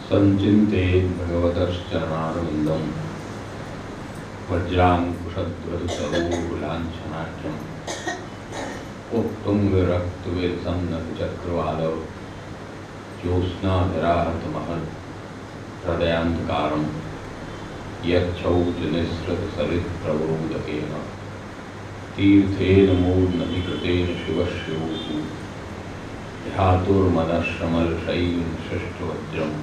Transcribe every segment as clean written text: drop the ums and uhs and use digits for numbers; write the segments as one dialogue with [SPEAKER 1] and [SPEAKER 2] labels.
[SPEAKER 1] संचिन्तेत् भगवतश्चरणारविन्दं वज्राङ्कुशध्वजतरुलाञ्छनाढ्यम् उत्तुङ्गरक्तवेत्सन्नचक्रवालौ ज्योत्स्नाधराहतमहत् हृदयान्धकारं यच्छौचनिःसृतसरित्प्रबोधकेन तीर्थेन मूर्धनिकृतेन शिवश्योः ध्यातुर्मनश्रमलशैलशिष्टवज्रम्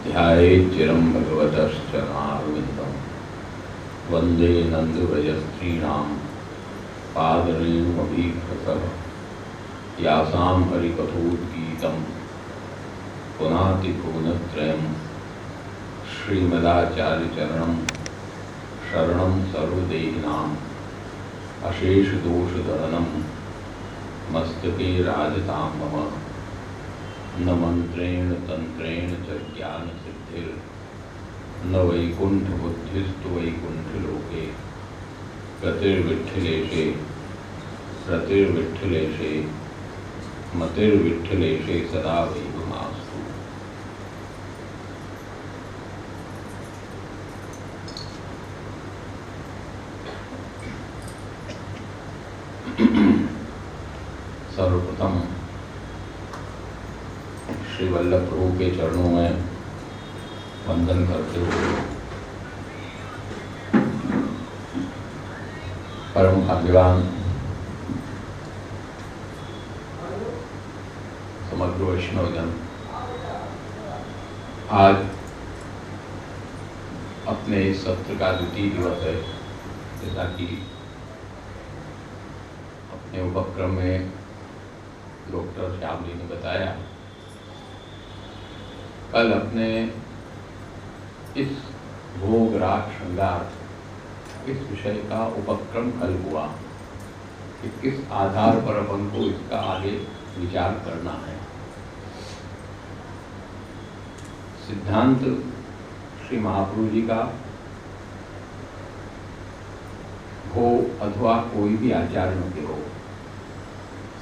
[SPEAKER 1] ध्यायेच्चिरं भगवतश्चरणारविन्दं वन्दे नन्दव्रजस्त्रीणां पादरेणुमभीकृतः यासां हरिकथोद्गीतं पुनाति भुवनत्रयं श्रीमदाचार्यचरणं शरणं सर्वदेहिनाम् अशेषदोषदहनं मस्तके राजतां मम न मंत्रेण तंत्रेण च ज्ञानसिद्धिर्न वैकुंठबुद्धिस्तु वैकुंठलोके रतिर्विठ्ठलेशे मतिर्विठ्ठलेशे सदा वैभवमास्तु। सर्वप्रथम श्री वल्लभ प्रभु के चरणों में वंदन करते हुए परम भाग्यवान समग्र वैष्णवजन आज अपने इस सत्र का द्वितीय दिवस है। जैसा कि अपने उपक्रम में डॉक्टर श्याम जी ने बताया, कल अपने इस भोग राग श्रृंगार इस विषय का उपक्रम कल हुआ कि किस आधार पर अपन को इसका आगे विचार करना है। सिद्धांत श्री महाप्रभु जी का हो अथवा कोई भी आचार्यों के हो,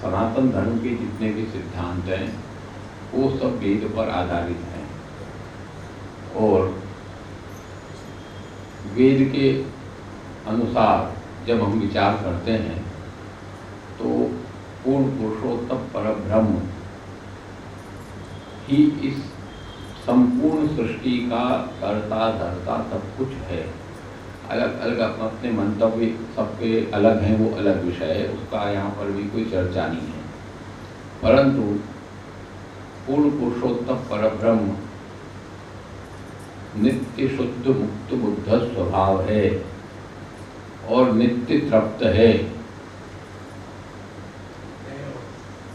[SPEAKER 1] सनातन धर्म के जितने भी सिद्धांत हैं वो सब वेद पर आधारित हैं और वेद के अनुसार जब हम विचार करते हैं तो पूर्ण पुरुषोत्तम परब्रह्म ही इस संपूर्ण सृष्टि का कर्ता धर्ता सब कुछ है। अलग अलग अपने मंतव्य सबके अलग हैं, वो अलग विषय है, उसका यहाँ पर भी कोई चर्चा नहीं है। परंतु पूर्ण पुरुषोत्तम परब्रह्म नित्य शुद्ध मुक्त बुद्ध स्वभाव है और नित्य तृप्त है।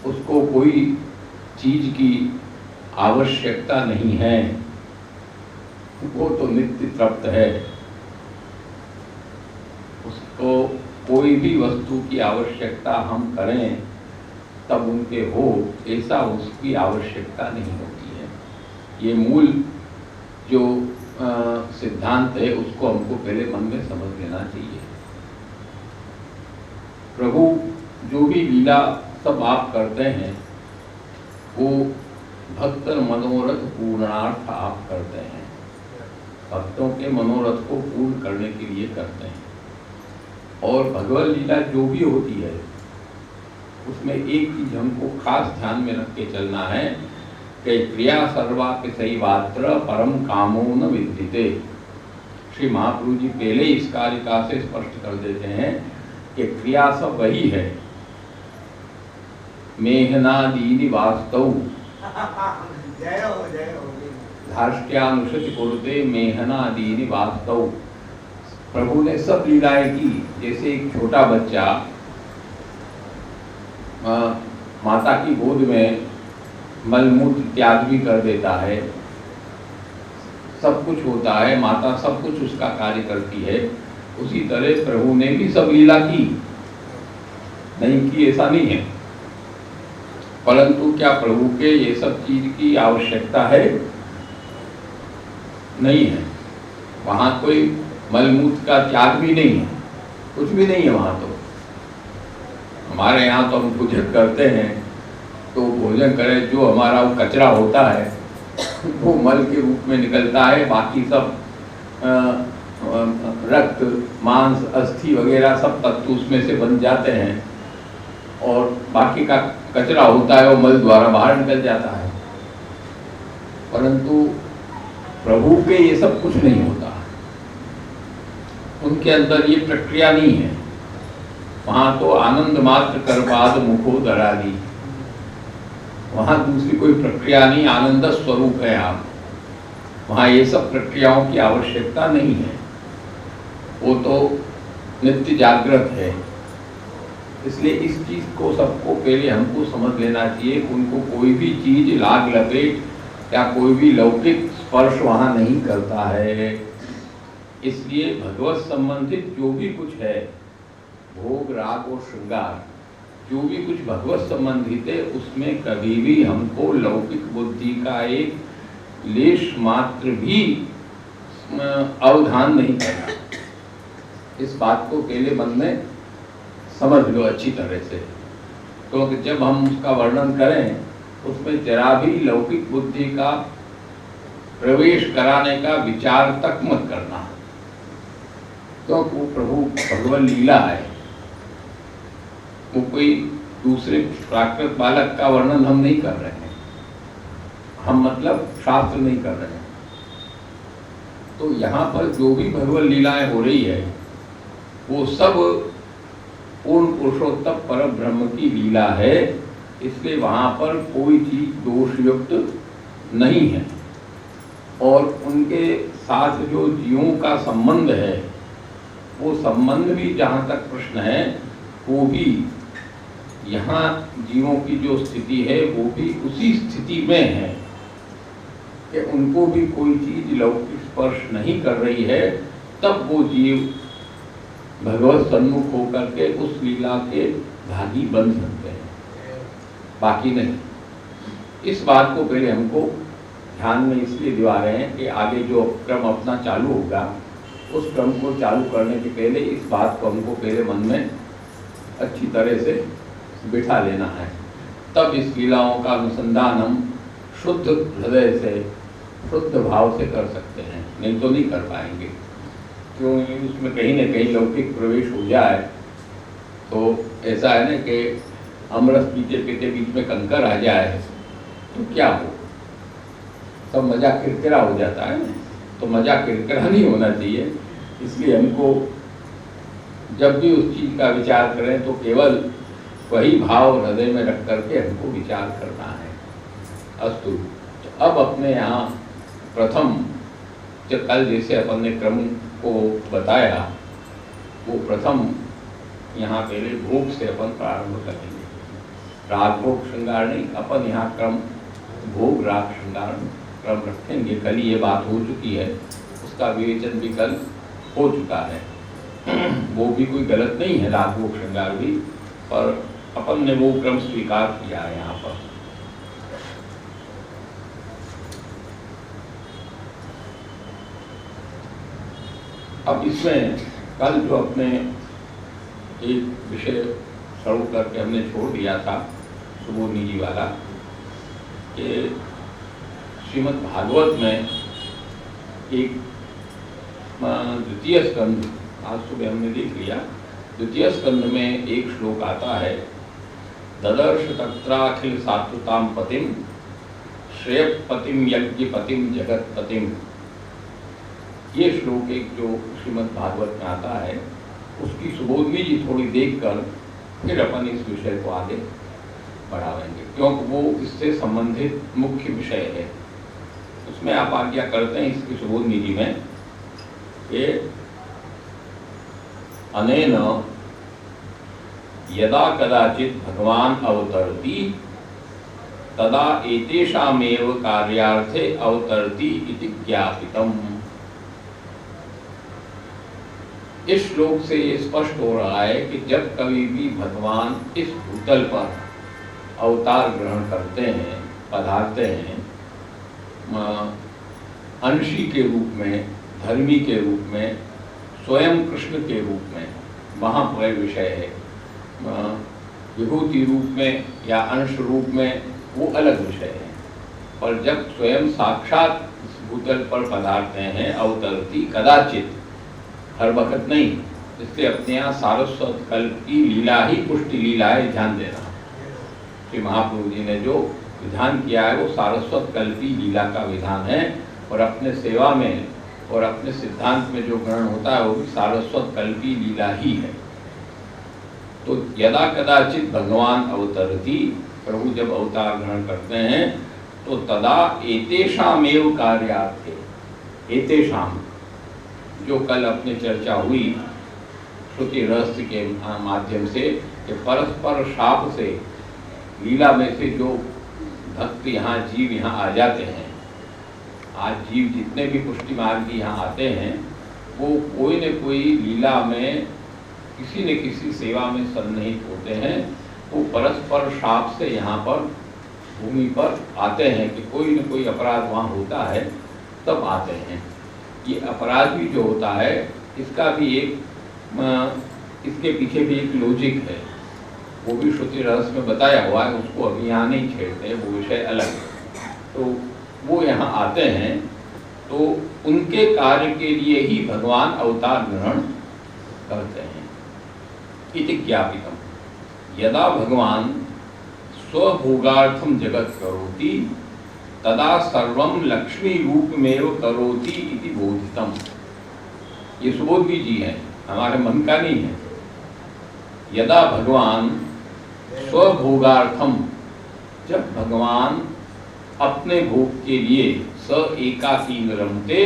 [SPEAKER 1] उसको कोई चीज की आवश्यकता नहीं है, वो तो नित्य तृप्त है। उसको कोई भी वस्तु की आवश्यकता हम करें तब उनके हो, ऐसा उसकी आवश्यकता नहीं होती है। ये मूल जो सिद्धांत है उसको हमको पहले मन में समझ लेना चाहिए। प्रभु जो भी लीला सब आप करते हैं वो भक्त मनोरथ पूर्णार्थ आप करते हैं, भक्तों के मनोरथ को पूर्ण करने के लिए करते हैं। और भगवत लीला जो भी होती है उसमें एक चीज हमको खास ध्यान में रख के चलना है कि क्रिया सर्वा के सही वात्र परम कामो न विद्यते। श्री महाप्रभु जी पहले इस कारिका से स्पष्ट कर देते हैं कि क्रिया सब वही है। मेहनादीनि वास्तव धार्ष्ट्यानुशति कुरुते मेहनादीनि वास्तव। प्रभु ने सब लीलाएं की। जैसे एक छोटा बच्चा माता की गोद में मलमूत्र त्याग भी कर देता है, सब कुछ होता है, माता सब कुछ उसका कार्य करती है। उसी तरह प्रभु ने भी सब लीला की, नहीं की ऐसा नहीं है। परंतु क्या प्रभु के ये सब चीज की आवश्यकता है? नहीं है। वहां कोई मलमूत्र का त्याग भी नहीं है, कुछ भी नहीं है वहां। तो हमारे यहाँ तो हम भोजन करते हैं तो भोजन करें, जो हमारा वो कचरा होता है वो मल के रूप में निकलता है, बाकी सब रक्त, मांस, अस्थि वगैरह सब तत्व उसमें से बन जाते हैं और बाकी का कचरा होता है वो मल द्वारा बाहर निकल जाता है। परंतु प्रभु के ये सब कुछ नहीं होता, उनके अंदर ये प्रक्रिया नहीं है। वहां तो आनंद मात्र करपाद मुखो दराली, वहां दूसरी कोई प्रक्रिया नहीं, आनंद स्वरूप है आप। वहां ये सब प्रक्रियाओं की आवश्यकता नहीं है, वो तो नित्य जागृत है। इसलिए इस चीज को सबको पहले हमको समझ लेना चाहिए। उनको कोई भी चीज लाग लपेट या कोई भी लौकिक स्पर्श वहां नहीं करता है। इसलिए भगवत संबंधित जो भी कुछ है, भोग, राग और श्रृंगार, जो भी कुछ भगवत संबंधित है, उसमें कभी भी हमको लौकिक बुद्धि का एक लेश मात्र भी अवधान नहीं करना। इस बात को पहले मन में समझ लो अच्छी तरह से, क्योंकि जब हम उसका वर्णन करें उसमें जरा भी लौकिक बुद्धि का प्रवेश कराने का विचार तक मत करना, क्योंकि वो प्रभु भगवत लीला है। वो कोई दूसरे प्राकृत बालक का वर्णन हम नहीं कर रहे हैं, हम मतलब शास्त्र नहीं कर रहे हैं। तो यहाँ पर जो भी भगवत लीलाएं हो रही है वो सब पूर्ण पुरुषोत्तम परम ब्रह्म की लीला है। इसलिए वहाँ पर कोई चीज दोषयुक्त नहीं है। और उनके साथ जो जीवों का संबंध है, वो संबंध भी जहाँ तक प्रश्न है, वो भी यहाँ जीवों की जो स्थिति है वो भी उसी स्थिति में है कि उनको भी कोई चीज लौकिक स्पर्श नहीं कर रही है। तब वो जीव भगवत सन्मुख होकर के उस लीला के भागी बन सकते हैं, बाकी नहीं। इस बात को पहले हमको ध्यान में इसलिए दिवा रहे हैं कि आगे जो क्रम अपना चालू होगा, उस क्रम को चालू करने के पहले इस बात को हमको पहले मन में अच्छी तरह से बिठा लेना है। तब इस लीलाओं का अनुसंधान हम शुद्ध हृदय से, शुद्ध भाव से कर सकते हैं, नहीं तो नहीं कर पाएंगे। क्यों, उसमें कहीं न कहीं लौकिक प्रवेश हो जाए तो ऐसा है ना कि अमरस पीते पीते बीच में कंकर आ जाए तो क्या हो, सब मजा किरकिरा हो जाता है ना। तो मजा किरकिरा नहीं होना चाहिए। इसलिए हमको जब भी उस चीज का विचार करें तो केवल वही भाव हृदय में रख करके हमको विचार करना है। अस्तु। तो अब अपने यहाँ प्रथम जो कल जैसे अपन ने क्रम को बताया, वो प्रथम यहाँ पहले भोग से अपन प्रारंभ करेंगे। राग भोग श्रृंगार नहीं, अपन यहाँ क्रम भोग राग श्रृंगार क्रम रखेंगे। कल ये बात हो चुकी है, उसका विवेचन भी कल हो चुका है। वो भी कोई गलत नहीं है, राग भोग श्रृंगार भी, पर अपन ने वो क्रम स्वीकार किया है यहाँ पर। अब इसमें कल जो अपने एक विषय शुरू करके हमने छोड़ दिया था, सुबोधनी जी वाला, कि श्रीमद् भागवत में एक द्वितीय स्कंध, आज सुबह हमने देख लिया, द्वितीय स्कंध में एक श्लोक आता है, ददर्श तत्राखिल सात्वताम पतिम श्रेयपतिम यज्ञपतिम जगतपतिम। ये श्लोक एक जो श्रीमद् भागवत में आता है, उसकी सुबोधनी जी थोड़ी देखकर फिर अपन इस विषय को आगे बढ़ावेंगे, क्योंकि वो इससे संबंधित मुख्य विषय है। उसमें आप आज्ञा करते हैं इसकी सुबोधनी जी में कि अनेन यदा कदाचित भगवान अवतरति तदा एतेषामेव कार्यार्थे अवतरति इति ज्ञापितम्। इस श्लोक से ये स्पष्ट हो रहा है कि जब कभी भी भगवान इस भूतल पर अवतार ग्रहण करते हैं, पधारते हैं, अंशी के रूप में, धर्मी के रूप में, स्वयं कृष्ण के रूप में, वहाँ पर विषय है। विभूति रूप में या अंश रूप में वो अलग विषय है। और जब स्वयं साक्षात भूतल पर पधारते हैं अवतरती कदाचित, हर वक्त नहीं, इसलिए अपने यहाँ सारस्वत कल्प की लीला ही पुष्टि लीला है, ध्यान देना। श्री महाप्रभु जी ने जो विधान किया है वो सारस्वत कल्पी लीला का विधान है, और अपने सेवा में और अपने सिद्धांत में जो ग्रहण होता है वो भी सारस्वत कल्पी लीला ही है। तो यदा कदाचित भगवान अवतरती, प्रभु जब अवतार ग्रहण करते हैं तो तदा एतेषामेव कार्यार्थे, एतेषाम जो कल अपनी चर्चा हुई श्रुति रहस्य के माध्यम से कि परस्पर शाप से लीला में से जो भक्त यहाँ जीव यहाँ आ जाते हैं, आज जीव जितने भी पुष्टि मार्गी यहाँ आते हैं वो कोई न कोई लीला में किसी न किसी सेवा में सन्निहित होते हैं। वो परस्पर शाप से यहाँ पर भूमि पर आते हैं कि कोई न कोई अपराध वहाँ होता है तब आते हैं। ये अपराध भी जो होता है इसका भी एक इसके पीछे भी एक लॉजिक है, वो भी श्रुति रहस्य में बताया हुआ है, उसको अभी यहाँ नहीं छेड़ते, वो विषय अलग है। तो वो यहाँ आते हैं तो उनके कार्य के लिए ही भगवान अवतार ग्रहण करते हैं। इति ज्ञापितम् यदा भगवान स्वभोगार्थम जगत करोति तदा सर्वम लक्ष्मी रूपमेव करोति इति बोधितम्। ये सुबोधवी जी हैं, हमारे मन का नहीं है। यदा भगवान स्वभोगार्थम, जब भगवान अपने भोग के लिए स एकाकी रमते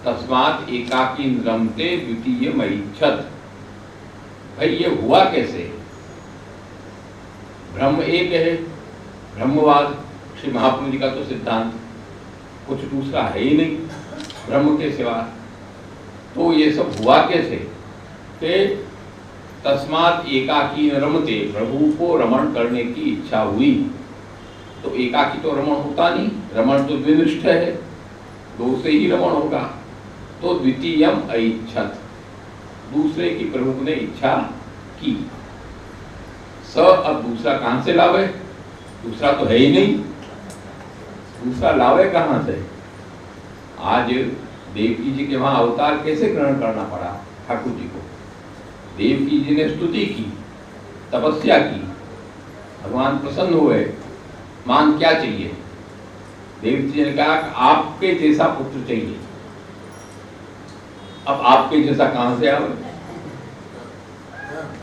[SPEAKER 1] तस्मात् एकाकी रमते द्वितीय मैच्छत। भाई ये हुआ कैसे? ब्रह्म एक है, ब्रह्मवाद श्री महाप्रभु जी का तो सिद्धांत, कुछ दूसरा है ही नहीं ब्रह्म के सिवा। तो ये सब हुआ कैसे? कि तस्मात् एकाकी रमते, प्रभु को रमण करने की इच्छा हुई। तो एकाकी तो रमण होता नहीं, रमण तो द्विनिष्ठ है, दो से ही रमण होगा। तो द्वितीयम ऐच्छत, दूसरे की प्रभु ने इच्छा की। स अब दूसरा कहां से लावे? दूसरा तो है ही नहीं, दूसरा लावे कहां से? आज देवकी जी के वहां अवतार कैसे ग्रहण करना पड़ा ठाकुर जी को? देवकी जी ने स्तुति की, तपस्या की, भगवान प्रसन्न हुए, मान क्या चाहिए? देवकी जी ने कहा आपके जैसा पुत्र चाहिए। अब आपके जैसा कहां से आवे?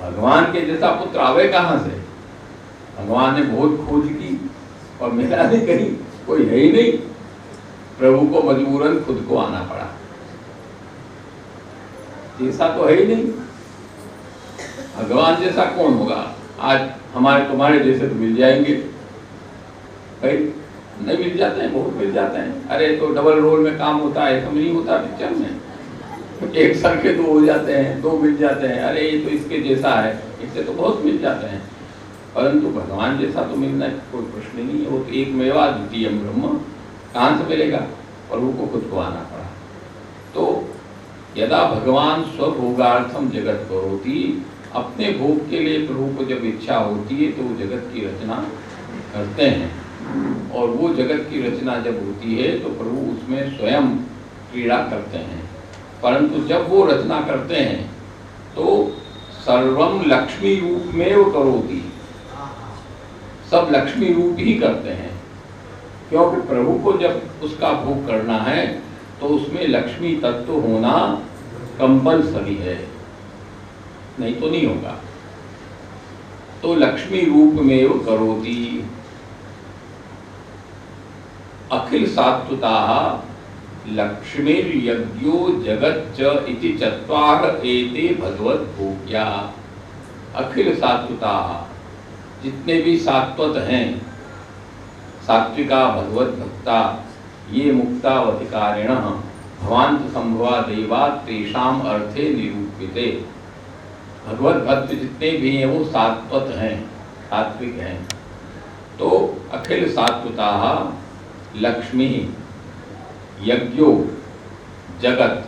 [SPEAKER 1] भगवान के जैसा पुत्र आवे कहां से? भगवान ने बहुत खोज की और मिला नहीं, कहीं कोई है ही नहीं। प्रभु को मजबूरन खुद को आना पड़ा, जैसा तो है ही नहीं। भगवान जैसा कौन होगा? आज हमारे तुम्हारे जैसे तो मिल जाएंगे भाई, नहीं मिल जाते हैं, बहुत मिल जाते हैं। अरे तो डबल रोल में काम होता है, समझ नहीं होता पिक्चर में, एक सर के दो हो जाते हैं, दो मिल जाते हैं। अरे ये तो इसके जैसा है, इससे तो बहुत मिल जाते हैं, परंतु भगवान जैसा तो मिलना कोई प्रश्न नहीं है। वो तो एक मेवा द्वितीय ब्रह्म, कहाँ से मिलेगा? प्रभु को खुद को आना पड़ा। तो यदा भगवान स्वभोगार्थम जगत करोति, अपने भोग के लिए प्रभु को जब इच्छा होती है तो वो जगत की रचना करते हैं। और वो जगत की रचना जब होती है तो प्रभु उसमें स्वयं क्रीड़ा करते हैं। परंतु जब वो रचना करते हैं तो सर्वम लक्ष्मी रूप में वो करोति, सब लक्ष्मी रूप ही करते हैं। क्योंकि प्रभु को जब उसका भोग करना है तो उसमें लक्ष्मी तत्व होना कंपलसरी है, नहीं तो नहीं होगा। तो लक्ष्मी रूप में वो करोति। अखिल सात्वता लक्ष्मीर यज्ञो जगत च इति चत्वार एते भगवत भोग्या। अखिल सात्वता, जितने भी सात्वत हैं, सात्विका भगवत भक्ता, ये मुक्तावधिकारिण भवांत संभवा देवा तेषाम अर्थे निरूपिते। भगवत भक्त जितने भी हैं वो सात्वत हैं, सात्विक हैं। तो अखिल सात्वता लक्ष्मी यज्ञो जगत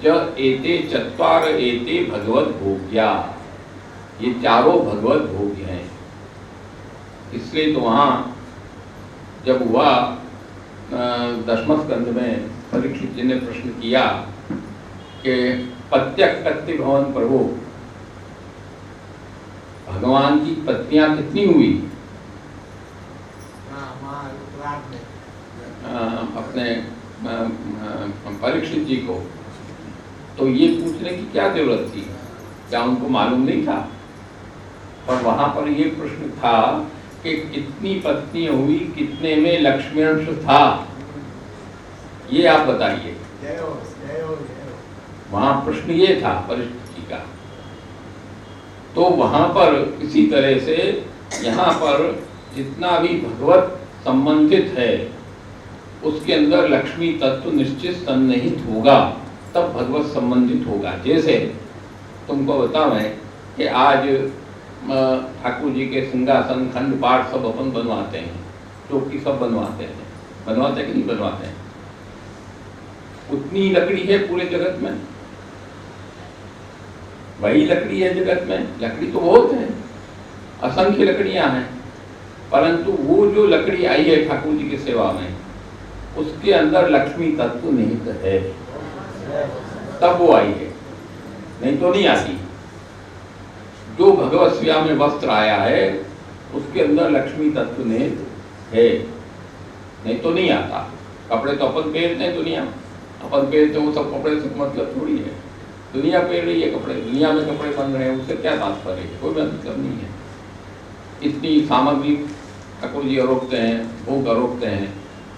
[SPEAKER 1] च एते चत्वार एते भगवत भोग्या, ये चारों भगवत भोग्य हैं। इसलिए तो वहाँ जब हुआ 10वें स्कंद में परीक्षित जी ने प्रश्न किया कि पत्यक कत्ति भवन प्रभु, भगवान की पत्नियां कितनी हुई? अपने परीक्षित जी को, तो ये पूछने की क्या जरूरत थी? क्या उनको मालूम नहीं था? और वहां पर ये प्रश्न था कि कितनी पत्नियां हुई, कितने में लक्ष्मी अंश था, ये आप बताइए। वहां प्रश्न ये था परीक्षित जी का। तो वहां पर इसी तरह से यहाँ पर जितना भी भगवत संबंधित है उसके अंदर लक्ष्मी तत्व निश्चित सन्निहित होगा, तब भगवत संबंधित होगा। जैसे तुमको बताऊं कि आज ठाकुर जी के सिंहासन खंड पाठ सब अपन बनवाते हैं, चौकी सब बनवाते हैं, बनवाते कि नहीं बनवाते हैं? उतनी लकड़ी है पूरे जगत में, वही लकड़ी है जगत में। लकड़ी तो बहुत है, असंख्य लकड़ियां हैं, परंतु वो जो लकड़ी आई है ठाकुर जी की सेवा में, उसके अंदर लक्ष्मी तत्व निहित है, तब वो आई है, नहीं तो नहीं आती। जो भगवत सेवा में वस्त्र आया है उसके अंदर लक्ष्मी तत्व निहित है, नहीं तो नहीं आता। कपड़े तो अपन पहनते हैं, दुनिया अपन पहनते हैं, वो सब कपड़े से मतलब थोड़ी है। दुनिया पहन रही है कपड़े, दुनिया में कपड़े बन रहे हैं, उससे क्या तात्पर्य है? कोई मतलब नहीं है। इतनी सामग्री ठाकुर जी आरोपते हैं, भोग आरोपते हैं,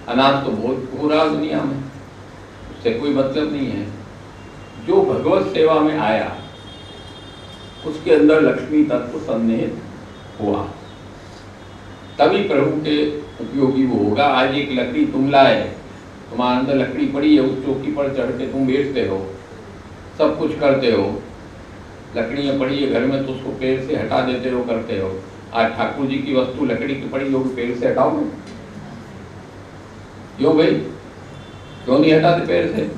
[SPEAKER 1] अनाज तो बहुत हो रहा दुनिया में, उससे कोई मतलब नहीं है। जो भगवत सेवा में आया उसके अंदर लक्ष्मी तत्व सन्निहित हुआ, तभी प्रभु के उपयोगी वो होगा। आज एक लकड़ी तुम लाए, तुम्हारे अंदर लकड़ी पड़ी है, उस चौकी पर चढ़ के तुम बैठते हो, सब कुछ करते हो, लकड़ियाँ पड़ी है घर में तो उसको पेड़ से हटा देते हो, करते हो। आज ठाकुर जी की वस्तु लकड़ी की पड़ी होगी, पेड़ से हटाओगे? क्यों भाई, क्यों नहीं हटाते पेड़ से?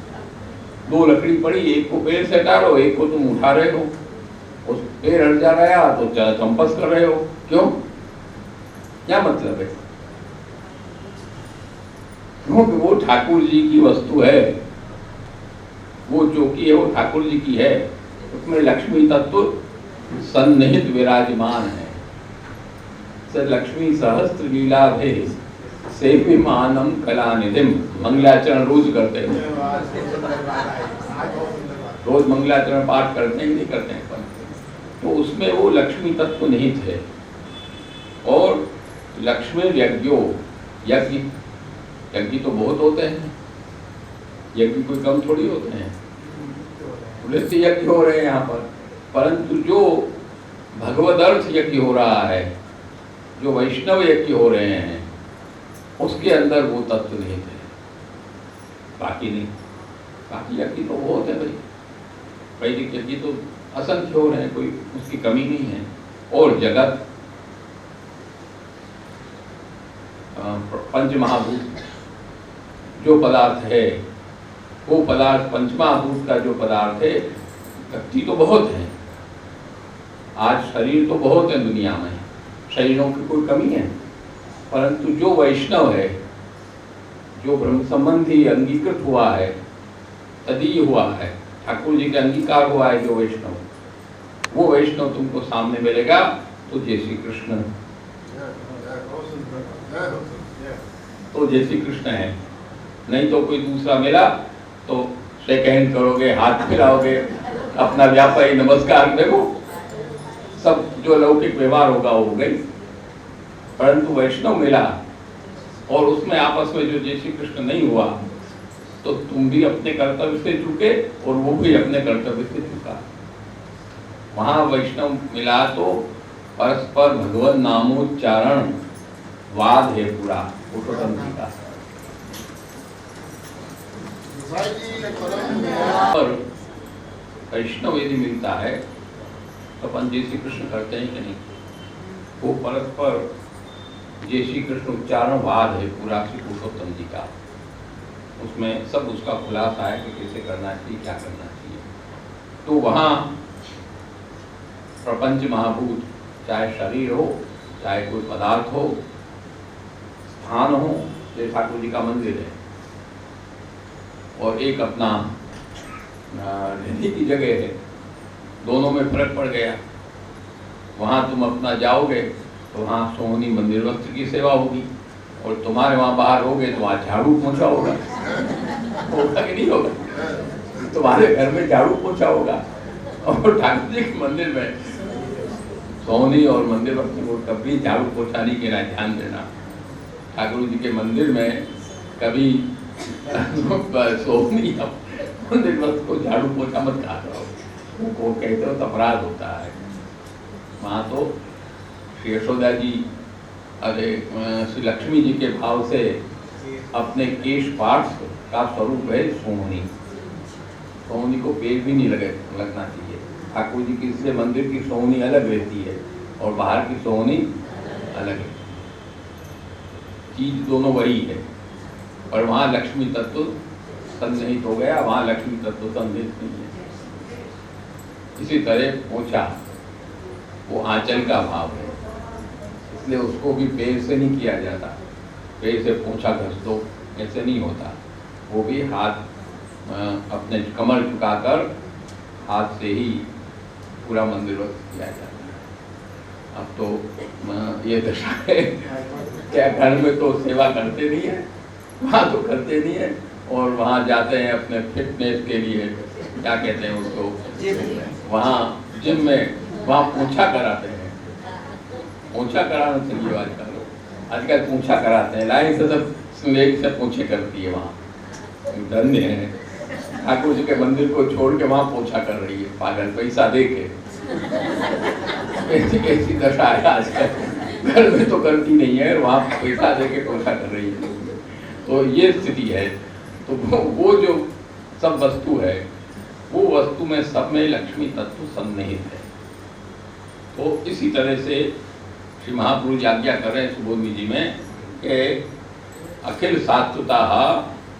[SPEAKER 1] दो लकड़ी पड़ी, एक को पेड़ से हटा रहे हो, एक को तुम उठा रहे हो, उस पेड़ हट जा रहा है तो चंपस कर रहे हो, क्यों? क्या मतलब है? क्योंकि वो ठाकुर जी की वस्तु है, वो चौकी है वो ठाकुर जी की है, उसमें लक्ष्मी तत्व सन्निहित विराजमान है। लक्ष्मी सहस्त्र लीला भे सेव्यमानम कलानिधिम। मंगलाचरण रोज करते हैं, रोज मंगलाचरण पाठ करते हैं, नहीं करते हैं, तो उसमें वो लक्ष्मी तत्व निहित है। और लक्ष्मी यज्ञो, यज्ञ यज्ञ तो बहुत होते हैं, यज्ञ कोई कम थोड़ी होते हैं, बोले से यज्ञ हो रहे हैं यहाँ पर, परंतु जो भगवद अर्थ यज्ञ हो रहा है, जो वैष्णव यज्ञ हो रहे हैं, उसके अंदर वो तत्व नहीं है, बाकी नहीं। बाकी यज्ञ तो बहुत है भाई, वैदिक यज्ञ तो असंख्य हो रहे हैं, कोई उसकी कमी नहीं है। और जगत पंचमहाभूत जो पदार्थ है, वो पदार्थ पंचमहाभूत का जो पदार्थ है, व्यक्ति तो बहुत है। आज शरीर तो बहुत है दुनिया में, शरीरों की कोई कमी है, परंतु जो वैष्णव है, जो ब्रह्म संबंधी अंगीकृत हुआ है, तदीय हुआ है, ठाकुर जी का अंगीकार हुआ है, जो वैष्णव, वो वैष्णव तुमको सामने मिलेगा तो जय श्री कृष्ण, तो जय श्री कृष्ण है। नहीं तो कोई दूसरा मिला तो शेक हैंड करोगे, हाथ मिलाओगे, अपना व्यापारी नमस्कार, देखो सब जो लौकिक व्यवहार होगा वो हो गई। परंतु वैष्णव मिला और उसमें आपस में जो जय श्री कृष्ण नहीं हुआ, तो तुम भी अपने कर्तव्य से चूके और वो भी अपने कर्तव्य से चूका। वहां वैष्णव मिला तो परस्पर भगवत नामोच्चारण वाद है पूरा पुरुषोत्तम जी का। और वैष्णव यदि मिलता है तो अपन जय श्री कृष्ण करते हैं कि नहीं? वो परस्पर जय श्री कृष्ण उच्चारण वाद है पूरा श्री पुरुषोत्तम जी का। उसमें सब उसका खुलासा है कि कैसे करना चाहिए, क्या करना चाहिए। तो वहाँ प्रपंच महाभूत, चाहे शरीर हो, चाहे कोई पदार्थ हो, स्थान हो, जैसे ठाकुर जी का मंदिर है, और एक अपना रहने की जगह है, दोनों में फर्क पड़ गया। वहाँ तुम अपना जाओगे तो वहाँ सोहनी मंदिर वस्त्र की सेवा होगी, और तुम्हारे वहाँ बाहर होगे तो वहाँ झाड़ू पोछा होगा। होगा कि नहीं होगा? तुम्हारे घर में झाड़ू पोछा होगा, और ठाकुर जी के मंदिर में सोहनी और मंदिर वस्त्र को कभी झाड़ू पोछा नहीं कहना, ध्यान देना। ठाकुर जी के मंदिर में कभी सोहनी मंदिर वस्त्र को झाड़ू पोछा मत कहा करो, वो कहते हो तो अपराध होता है। वहाँ तो श्री यशोदा जी, अरे श्री लक्ष्मी जी के भाव से अपने केश पार्ट्स का स्वरूप है सोहनी। सोहनी को पेड़ भी नहीं लगना चाहिए। ठाकुर जी की से मंदिर की सोहनी अलग रहती है और बाहर की सोहनी अलग है, चीज दोनों वही है, पर वहाँ लक्ष्मी तत्व सन्निहित हो गया, वहाँ लक्ष्मी तत्व सन्निहित नहीं है। इसी तरह पोछा वो आंचल का भाव है, इसलिए उसको भी पैर से नहीं किया जाता। पैर से पोछा घस दो, ऐसे नहीं होता। वो भी हाथ अपने कमर झुकाकर हाथ से ही पूरा मंदिर वक्त किया जाता है। अब तो ये दशा है, क्या घर में तो सेवा करते नहीं है, वहाँ तो करते नहीं है, और वहाँ जाते हैं अपने फिटनेस के लिए, क्या कहते हैं उसको, वहाँ जिम में, वहाँ पोछा कराते हैं। पोछा कराना चाहिए आजकल पोछा कराते हैं, लाइन से सब लेडी से पोछे करती है। वहाँ धन्य है, ठाकुर जी के मंदिर को छोड़ के वहाँ पोछा कर रही है, पागल, पैसा दे के। ऐसी दशा है आजकल, घर में तो करती नहीं है, वहाँ पैसा दे के पोछा कर रही है। तो ये स्थिति है। तो वो जो सब वस्तु है, वो वस्तु में सब में लक्ष्मी तत्व सन्निहित है। तो इसी तरह से श्री महापुरुष आज्ञा कर रहे हैं सुबोधनी जी में कि अखिल सात्वता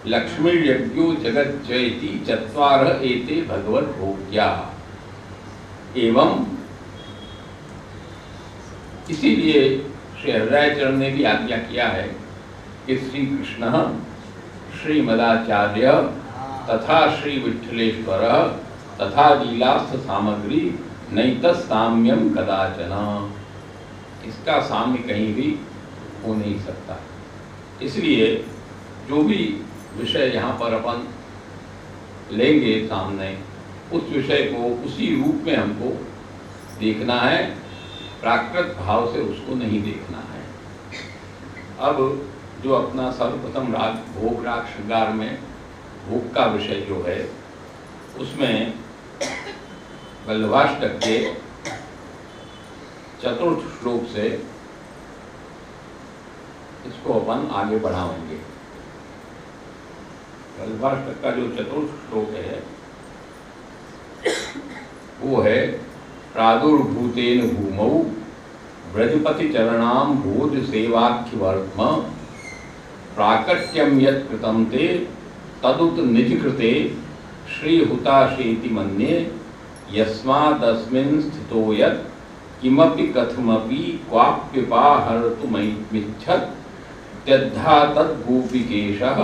[SPEAKER 1] लक्ष्मी यज्ञो जगत जयति चत्वार एते भगवत भोग्या। एवं इसीलिए श्री हृदय चरण ने भी आज्ञा किया है कि श्री कृष्ण, श्री मदाचार्य तथा श्री विठ्ठलेश्वर तथा लीलास्थ सामग्री नैतस् साम्यम कदाचन। इसका साम्य कहीं भी हो नहीं सकता। इसलिए जो भी विषय यहाँ पर अपन लेंगे सामने, उस विषय को उसी रूप में हमको देखना है, प्राकृत भाव से उसको नहीं देखना है। अब जो अपना सर्वप्रथम राग भोग राग श्रृंगार में भोग का विषय जो है, उसमें वल्लभाष्टक के चतुर्थ श्लोक से इसको अपन आगे बढ़ाएंगे। वल्लभाष्टक का जो चतुर्थ श्लोक है वो है प्रादुर्भूतेन भूमौ ब्रजपति चरणाम भोज सेवाख्यवर्त्म प्राकट्यम यत् कृतं ते तदुत निज कृते श्रीहुताशेति मन्ये यस्मादस्मिन् स्थितो यत् किमपि कथमपि क्वाप्यपाहर्तुमिच्छत् त्यद्धा तद्गोपिकेशः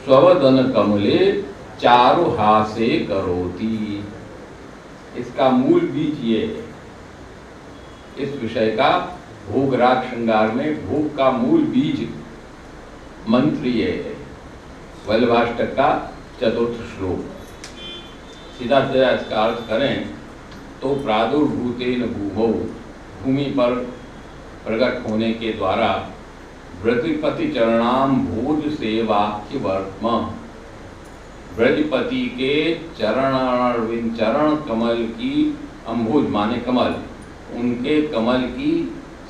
[SPEAKER 1] स्ववदन कमले चारुहासे करोति। इसका मूल बीज ये है, इस विषय का भोग राग श्रृंगार में भोग का मूल बीज मंत्र ये है, वल्लभाष्टक का चतुर्थ श्लोक। सीधा सीधा इसका अर्थ करें तो प्रादुर्भूतेन भूमौ, भूमि पर प्रकट होने के द्वारा ब्रजपति चरणाम भोज सेवाख्य वर्त्म, ब्रजपति के चरण कमल की, अम्भोज माने कमल, उनके कमल की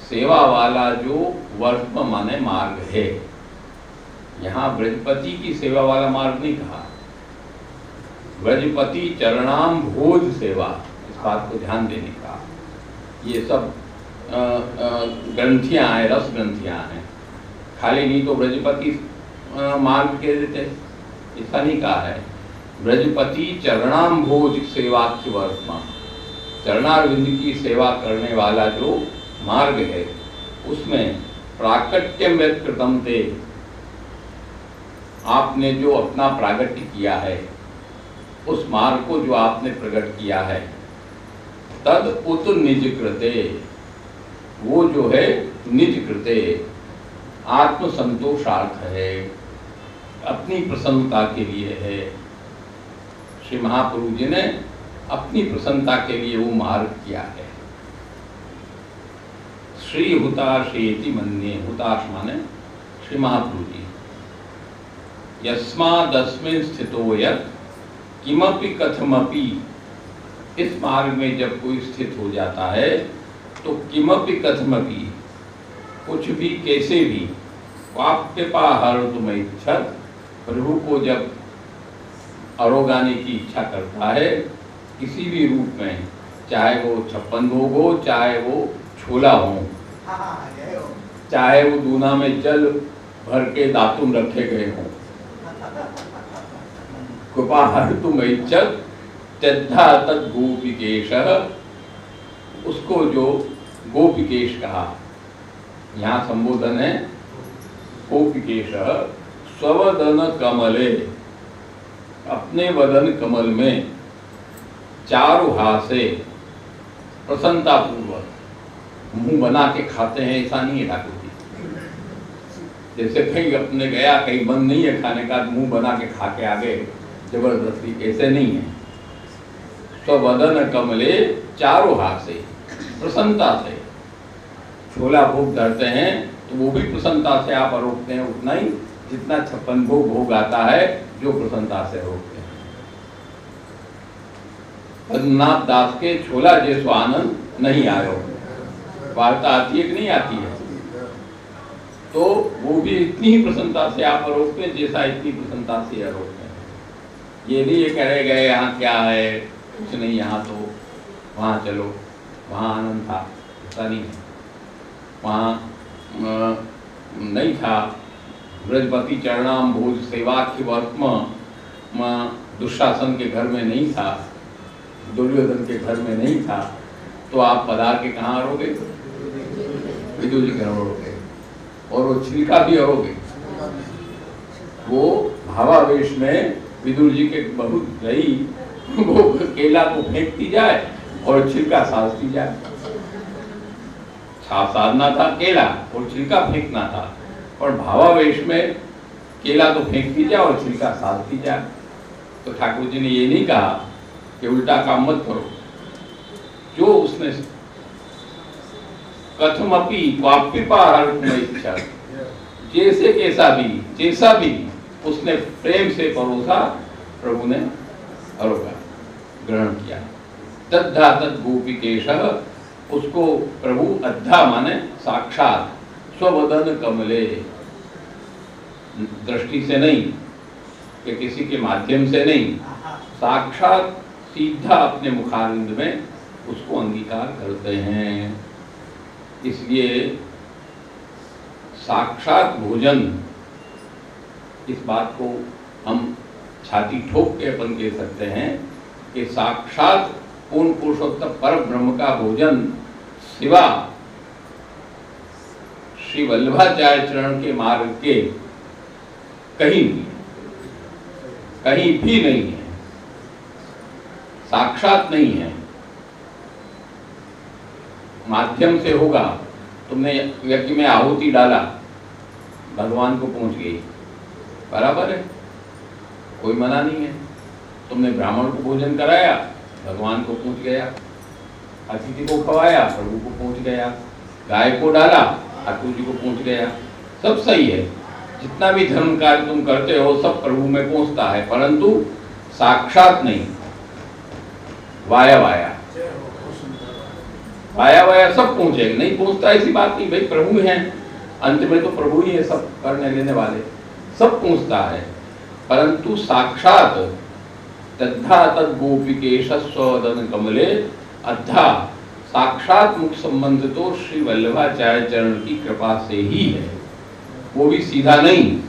[SPEAKER 1] सेवा वाला जो वर्त्म माने मार्ग है। यहाँ ब्रजपति की सेवा वाला मार्ग नहीं कहा, ब्रजपति चरणाम भोज सेवा, इस बात को ध्यान देने का। ये सब ग्रंथियाँ हैं, रस ग्रंथियाँ हैं, खाली नहीं तो ब्रजपति मार्ग के देते, ऐसा नहीं कहा है। ब्रजपति चरणाम भोज सेवाख्य वर्त्मा, चरणारविंद की सेवा करने वाला जो मार्ग है, उसमें प्राकट्यम यत् कृतं ते, आपने जो अपना प्रागट्य किया है, उस मार्ग को जो आपने प्रकट किया है, तद उत निज कृते, वो जो है निज कृते आत्म संतोषार्थ है, अपनी प्रसन्नता के लिए है। श्री महाप्रभु जी ने अपनी प्रसन्नता के लिए वो मार्ग किया है। श्री हुताशेति मन्ये, हुताश माने श्री महाप्रभु जी। यस्मादस्मिन् स्थितो यत् किमपि कथमपि, इस मार्ग में जब कोई स्थित हो जाता है तो किमपि कथमपि, कुछ भी कैसे भी, वाप्यपा हर्तुमिच्छत्, प्रभु को जब आरोगाने की इच्छा करता है किसी भी रूप में, चाहे वो 56 भोग हो, चाहे वो छोला हो, चाहे वो दूना में जल भर के दातुन रखे गए हों, कृपा हर्तुमिच्छत् त्यद्धा तद गोपिकेश, उसको जो गोपिकेश कहा, यहाँ संबोधन है गोपिकेश, स्ववदन कमले, अपने वदन कमल में चारु हासे, प्रसन्नता पूर्वक, मुंह बना के खाते हैं ऐसा नहीं है ठाकुर जी। जैसे कहीं अपने गया, कहीं मन नहीं है खाने का, मुंह बना के खा के आ गए जबरदस्ती, ऐसे नहीं है। तो वदन कमले चारु हासे, प्रसन्नता से छोला भोग धरते हैं तो वो भी प्रसन्नता से आप रोकते हैं, उतना ही जितना 56 भोग आता है जो प्रसन्नता से रोकते हैं। पद्मनाभ दास के छोला जैसो आनंद नहीं आयो, वार्ता आती है कि नहीं आती है, तो वो भी इतनी ही प्रसन्नता से आप रोकते हैं जैसा इतनी प्रसन्नता से रोकते हैं। ये नहीं ये कह गए यहाँ क्या है, कुछ नहीं, यहाँ तो वहाँ चलो, वहाँ आनंद था, ऐसा नहीं है। वहाँ नहीं था, बृहस्पति चरणाम भोज सेवाख्य वर्तम दुशासन के घर में नहीं था, दुर्योधन के घर में नहीं था, तो आप पधार के कहाँ अरोगे? विदुर जी के घर अरोगे, और वो छिलका भी अरोगे। वो भावावेश में विदुर जी के बहुत गई, वो केला को फेंकती जाए और छिलका साधती जाए। छाप साधना था केला और छिलका फेंकना था, और भावावेश में केला तो फेंकती जाए और छिलका साधती जाए। तो ठाकुर जी ने ये नहीं कहा कि उल्टा काम मत करो, जो उसने कथमपि वाप्यपा हर्तुमिच्छा, जैसे कैसा भी, जैसा भी उसने प्रेम से परोसा, प्रभु ने अरोगा, ग्रहण किया। तद्धा तद गोपिकेशः, उसको प्रभु अद्धा माने साक्षात, स्ववदन कमले, दृष्टि से नहीं कि किसी के माध्यम से नहीं, साक्षात सीधा अपने मुखारविंद में उसको अंगीकार करते हैं। इसलिए साक्षात भोजन, इस बात को हम छाती ठोक के अपन कह सकते हैं कि साक्षात पूर्ण पुरुषोत्तम पर ब्रह्म का भोजन सिवा श्री वल्लभाचार्य चरण के मार्ग के कहीं भी नहीं है, साक्षात नहीं है। माध्यम से होगा, तुमने यज्ञ में आहुति डाला, भगवान को पहुंच गई, बराबर है, कोई मना नहीं है। तुमने ब्राह्मण को भोजन कराया, भगवान को पहुंच गया। अतिथि को खवाया, प्रभु को पहुंच गया। गाय को डाला, ठाकुर जी को पहुंच गया। सब सही है, जितना भी धर्म कार्य तुम करते हो सब प्रभु में पहुंचता है, परंतु साक्षात नहीं, वाया वाया वाया वाया सब पहुंचेगा, नहीं पहुंचता ऐसी बात नहीं। भाई प्रभु हैं, अंत में तो प्रभु ही है सब करने लेने वाले, सब पहुंचता है, परंतु साक्षात तद्धा तद गोपिकेश स्वदन कमले, अद्धा साक्षात मुख संबंध तो श्री वल्लभाचार्य चरण की कृपा से ही है, वो भी सीधा नहीं।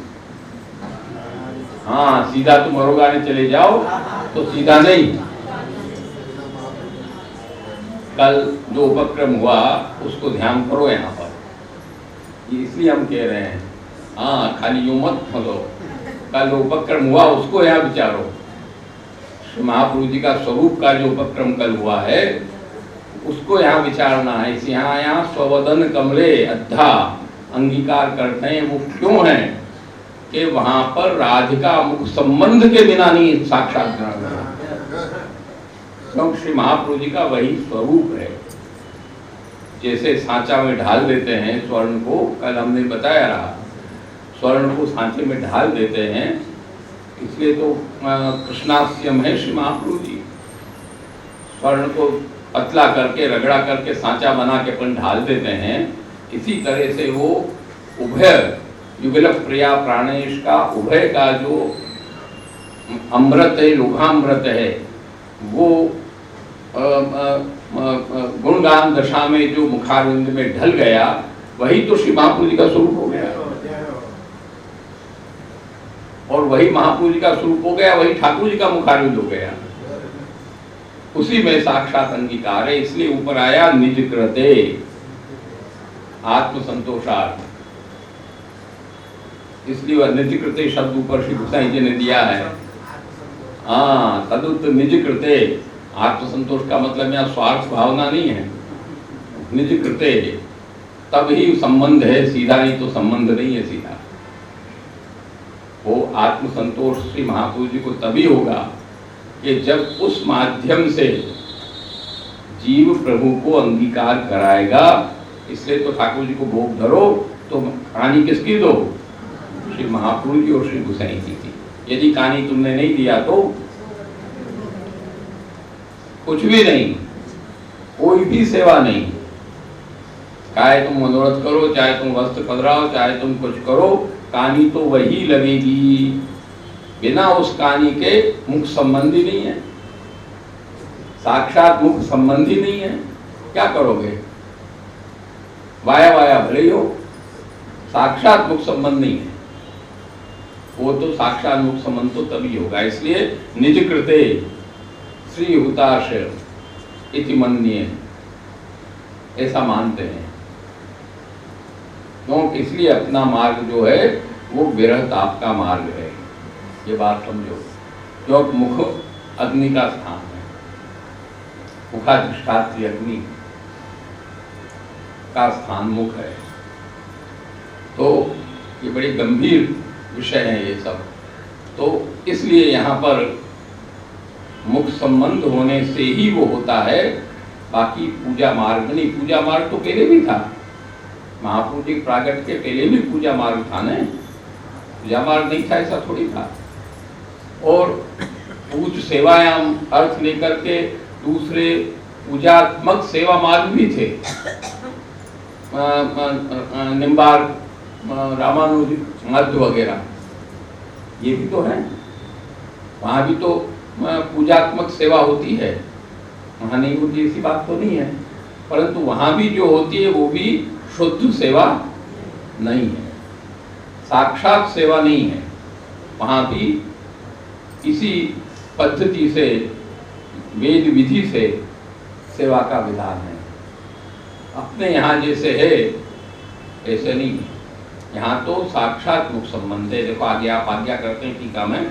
[SPEAKER 1] हाँ, सीधा तुम अरोगाने चले जाओ तो सीधा नहीं। कल जो उपक्रम हुआ उसको ध्यान करो, यहाँ पर ये इसलिए हम कह रहे हैं, हाँ खाली यूं मत फंसो, कल उपक्रम हुआ उसको यहाँ विचारो। महाप्रभु जी का स्वरूप का जो उपक्रम कल हुआ है उसको यहाँ विचारना है। इस यहाँ स्ववदन कमले अद्धा अंगीकार करते हैं, वो क्यों है कि वहां पर राधिका मुख संबंध के बिना नहीं साक्षात्कार है, क्योंकि श्री महाप्रभु जी का वही स्वरूप है। जैसे सांचा में ढाल देते हैं स्वर्ण को, कल हमने बताया रहा, स्वर्ण को सांचे में ढाल देते हैं, इसलिए तो कृष्णास्यम है श्री महाप्रभु जी। स्वर्ण को पतला करके रगड़ा करके सांचा बना के अपन ढाल देते हैं, इसी तरह से वो उभय युगल प्रिया प्राणेश का उभय का जो अमृत है, लोकामृत है, वो गुणगान दशा में जो मुखारविंद में ढल गया, वही तो श्री महाप्रभु जी का स्वरूप हो गया। और वही महाप्रभु जी का स्वरूप हो गया, वही ठाकुर जी का मुखारविंद हो गया, उसी में साक्षात अंगीकार है। इसलिए ऊपर आया निज कृते आत्म संतोषार्थ, इसलिए वह निज कृते शब्द ऊपर श्री गोसाई जी ने दिया है। हाँ, तदुत निज कृते, आत्म संतोष का मतलब यहाँ स्वार्थ भावना नहीं है, निज कृते तब ही संबंध है, सीधा नहीं तो संबंध नहीं है सीधा। वो आत्म संतोष श्री महाप्रभु जी को तभी होगा कि जब उस माध्यम से जीव प्रभु को अंगीकार कराएगा। इसलिए तो ठाकुर जी को भोग धरो तो कहानी किसकी दो? श्री महाप्रभु जी और श्री गोसाई जी की। यदि कहानी तुमने नहीं दिया तो कुछ भी नहीं, कोई भी सेवा नहीं। चाहे तुम मनोरथ करो, चाहे तुम वस्त्र पधराओ, चाहे तुम कुछ करो, कहानी तो वही लगेगी। बिना उस कहानी के मुख संबंधी नहीं है, साक्षात मुख संबंधी नहीं है, क्या करोगे? वाया वाया भले ही हो, साक्षात मुख संबंध नहीं है। वो तो साक्षात मुख संबंध तो तभी होगा। इसलिए निज कृते श्री हुताश इति मन्ये, ऐसा मानते हैं। क्योंकि इसलिए अपना मार्ग जो है वो विरह ताप का मार्ग है, ये बात समझो। क्योंकि मुख अग्नि का स्थान है, मुखाधिष्ठात्री अग्नि का स्थान मुख है। तो ये बड़ी गंभीर विषय है ये सब। तो इसलिए यहाँ पर मुख संबंध होने से ही वो होता है, बाकी पूजा मार्ग नहीं। पूजा मार्ग तो पहले भी था, महाप्रभु जी प्रागट के पहले भी पूजा मार्ग था ना, पूजा मार्ग नहीं था ऐसा थोड़ी था। और पूज सेवायाम अर्थ लेकर के दूसरे पूजात्मक सेवा मार्ग भी थे, निम्बार, रामानुज मध्य वगैरह, ये भी तो है। वहाँ भी तो पूजात्मक सेवा होती है, वहाँ नहीं होती ऐसी बात तो नहीं है, परंतु वहाँ भी जो होती है वो भी शुद्ध सेवा नहीं है, साक्षात सेवा नहीं है। वहाँ भी इसी पद्धति से, वेद विधि से सेवा का विधान है। अपने यहाँ जैसे है ऐसे नहीं, यहाँ तो साक्षात मुख संबंध है। देखो आगे आप आज्ञा करते हैं टीका में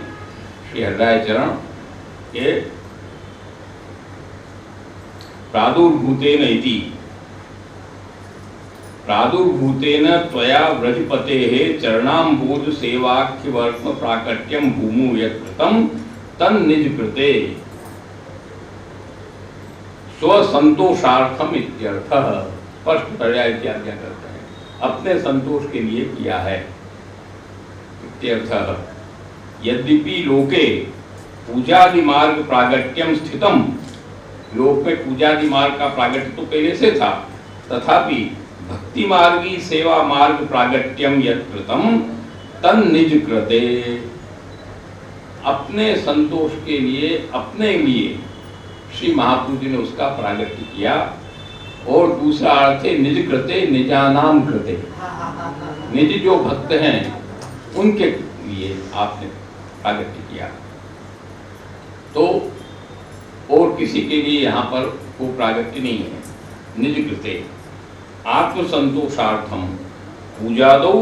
[SPEAKER 1] श्री हृदय चरण के प्रादुर्भूतेन इति, प्रादुर्भूतेन त्वया व्रजपतेः चरणाम्बोध सेवाख्यवर्त्म प्राकट्यम भूमु यत् कृतं तन्निज कृते स्वसंतोषार्थम इत्यर्थः। स्पष्ट पर्याय की आज्ञा करते हैं, अपने संतोष के लिए किया है इत्यर्थः। यद्यपि लोके पूजादि मार्ग प्रागट्यम स्थितम, लोक में पूजादि मार्ग का प्रागट्य तो पहले से था, तथापि भक्ति मार्गी सेवा मार्ग प्रागट्यम यत् कृतं तन्निज कृते, अपने संतोष के लिए, अपने लिए श्री महाप्रभु जी ने उसका प्रागट्य किया। और दूसरा अर्थ है निज कृते, निजानाम कृते, निज जो भक्त हैं उनके लिए आपने प्रागट्य किया। तो और किसी के लिए यहाँ पर वो प्रागट्य नहीं है। निज कृते आत्म संतोषार्थम, पूजादौ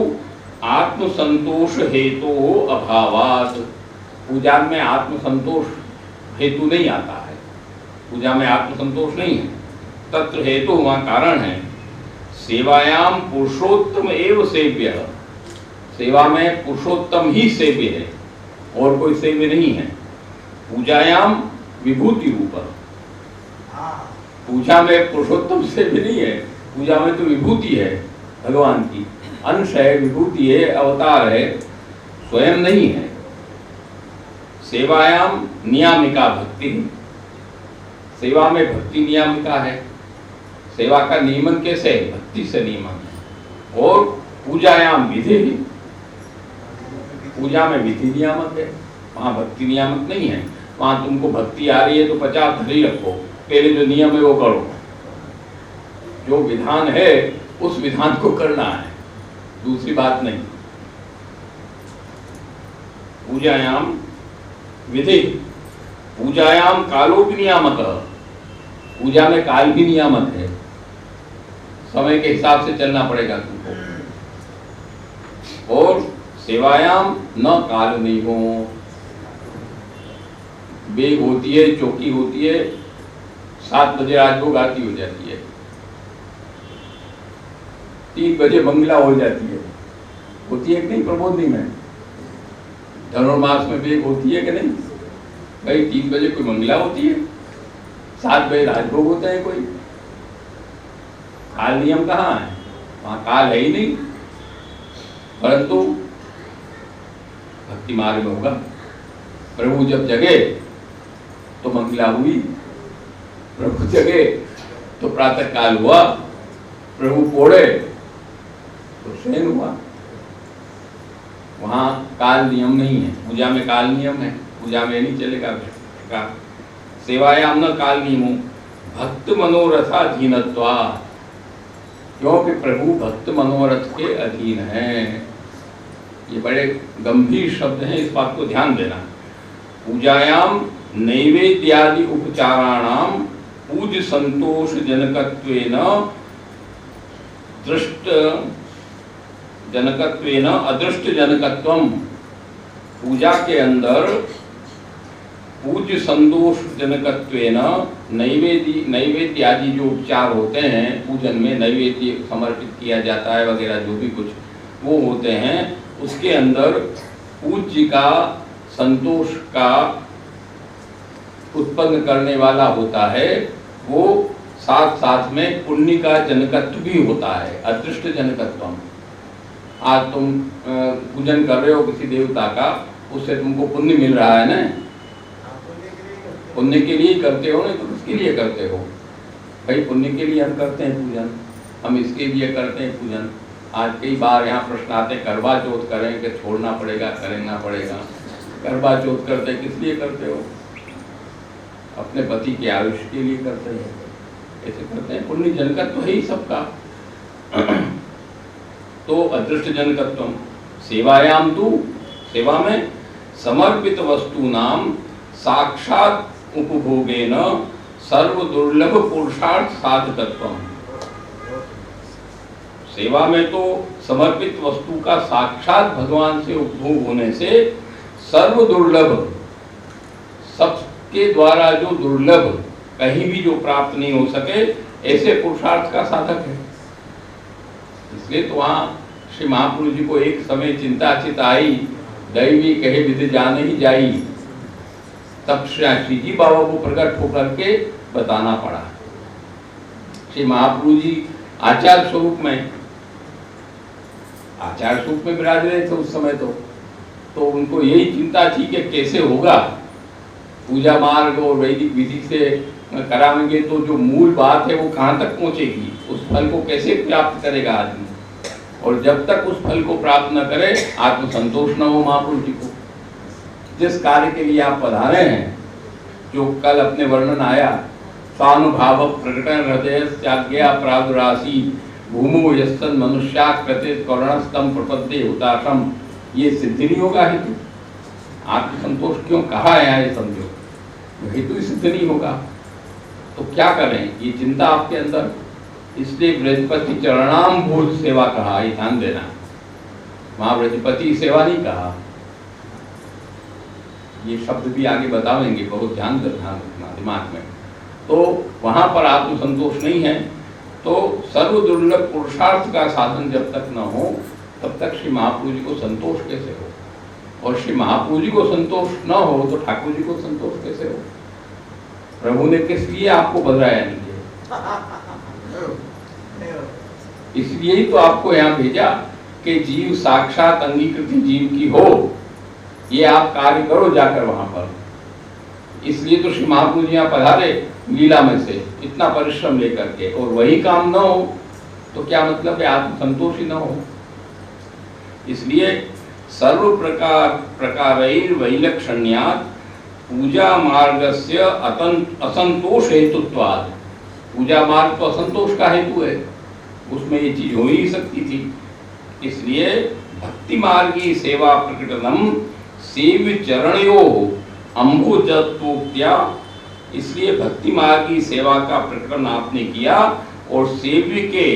[SPEAKER 1] आत्मसंतोष हेतु अभावात्। पूजा में आत्मसंतोष हेतु नहीं आता है, पूजा में आत्मसंतोष नहीं है। तत्र हेतु वहाँ कारण है, सेवायाम पुरुषोत्तम एव सेव्य। सेवा में पुरुषोत्तम ही सेव्य है और कोई सेव्य नहीं है। पूजायाम विभूति रूप, पूजा में पुरुषोत्तम सेव्य नहीं है, पूजा में तो विभूति है, भगवान की अंश है, विभूति है, अवतार है, स्वयं नहीं है। सेवायाम नियामिका भक्ति, सेवा में भक्ति नियामिका है। सेवा का नियमन कैसे है? भक्ति से नियमन है। और पूजायाम विधि, पूजा में विधि नियामक है, वहाँ भक्ति नियामक नहीं है। वहाँ तुमको भक्ति आ रही है तो 50 धरी रखो, पहले जो नियम है वो करो, जो विधान है उस विधान को करना है, दूसरी बात नहीं। पूजायाम विधि, पूजायाम कालो भी नियामक, पूजा में काल भी नियामक है, समय के हिसाब से चलना पड़ेगा तुमको। और सेवायाम न काल नहीं हो, बेग होती है, चौकी होती है, 7 बजे रात को आरती हो जाती है, 3 बजे मंगला हो जाती है, होती है कि नहीं? प्रबोधनी में धनुर्मास में बेग होती है कि नहीं भाई? 3 बजे कोई मंगला होती है, 7 बजे राजभोग होता है कोई। काल नियम कहाँ है? वहाँ काल है ही नहीं। परंतु भक्ति मार्ग में होगा, प्रभु जब जगे तो मंगला हुई, प्रभु जगे तो प्रातः काल हुआ, प्रभु कोड़े तो शयन हुआ। वहाँ काल नियम नहीं है, पूजा में काल नियम है, पूजा में नहीं चलेगा का। सेवायाम न काल नियमो भक्त मनोरथाधीनत्वा, क्योंकि प्रभु भक्त मनोरथ के अधीन है। ये बड़े गंभीर शब्द हैं, इस बात को ध्यान देना। पूजायाम नैवेद्यादि उपचाराणाम पूज्य संतोष जनकत्वेन दृष्ट जनकत्वेन अदृष्ट जनकत्वम, पूजा के अंदर पूज्य संतोष जनकत्वेन नैवेद्य आदि जो उपचार होते हैं, पूजन में नैवेद्य समर्पित किया जाता है वगैरह जो भी कुछ वो होते हैं, उसके अंदर पूज्य का संतोष का उत्पन्न करने वाला होता है, वो साथ साथ में पुण्य का जनकत्व भी होता है, अदृष्ट जनकत्वम। आज तुम पूजन कर रहे हो किसी देवता का, उससे तुमको पुण्य मिल रहा है ना, पुण्य के लिए करते हो, नहीं तो किसके लिए करते हो भाई? पुण्य के लिए हम करते हैं पूजन, हम इसके लिए करते हैं पूजन। आज कई बार यहाँ प्रश्न आते हैं करवा चौथ करें कि छोड़ना पड़ेगा, करना पड़ेगा। करवा चौथ करते किस लिए करते हो? अपने पति के आयुष्य के लिए करते हैं, ऐसे करते हैं। पुण्य जनकत्व है ही सबका। तो अदृष्ट जनकत्व सेवायाम तु, सेवा में समर्पित वस्तु नाम साक्षात उपभोगेन सर्व दुर्लभ पुरुषार्थ साधकत्वम। सेवा में तो समर्पित वस्तु का साक्षात भगवान से उपभोग होने से सर्व दुर्लभ, सबके द्वारा जो दुर्लभ, कहीं भी जो प्राप्त नहीं हो सके, ऐसे पुरुषार्थ का साधक है। इसलिए तो वहाँ श्री महापुरुष जी को एक समय चिंता चित आई, दैवी कहे विधि जाने ही जाई, तब श्री जी बाबा को प्रकट होकर के बताना पड़ा। श्री महापुरुष जी आचार्य स्वरूप में विराज रहे थे उस समय, तो उनको यही चिंता थी कि कैसे होगा पूजा मार्ग और वैदिक विधि से कराएंगे तो जो मूल बात है वो कहाँ तक पहुँचेगी, उस फल को कैसे प्राप्त करेगा आदमी। और जब तक उस फल को प्राप्त न करे, आत्मसंतोष न हो महापुरुष जी को। जिस कार्य के लिए आप पधारे हैं, जो कल अपने वर्णन आया, स्वानुभाव प्रकटन हृदय त्याज्ञा प्रादुरासी भूमो यस्तन मनुष्या कृते करुणस्तम प्रपद्ये हुताशम, ये सिद्ध नहीं होगा हेतु। आत्मसंतोष क्यों कहा है ये समझो, हेतु सिद्ध नहीं होगा तो क्या करें? ये चिंता आपके अंदर इसलिए ब्रजपति चरणाम भूत सेवा कहा, ये ध्यान देना। वहां ब्रजपति सेवा नहीं कहा। ये शब्द भी आगे बताएंगे, बहुत ध्यान रखना दिमाग में। तो वहां पर आत्मसंतोष नहीं है, तो सर्व दुर्लभ पुरुषार्थ का साधन जब तक न हो तब तक श्री महाप्रभु जी को संतोष कैसे हो? और श्री महाप्रभु जी को संतोष न हो तो ठाकुर जी को संतोष कैसे हो? प्रभु ने किस लिए आपको बधाया नहीं है? इसलिए ही तो आपको यहाँ भेजा कि जीव साक्षात अंगीकृत जीव की हो, ये आप कार्य करो जाकर वहां पर। इसलिए तो श्री महाप्रभु जी यहाँ पधारे लीला में से इतना परिश्रम लेकर के, और वही काम न हो तो क्या मतलब है? आत्मसंतोष ही न हो। इसलिए सर्व प्रकार वैलक्षण्यात् पूजा मार्गस्य असंतोष हेतुत्वात्, पूजा मार्ग तो असंतोष का हेतु है, उसमें ये चीज हो ही सकती थी। इसलिए भक्ति मार्गी सेवा प्रकटनम सेव्य चरणयो अम्भुजत्वोक्त्या, इसलिए भक्ति मार्गी सेवा का प्रकटन आपने किया और सेव्य के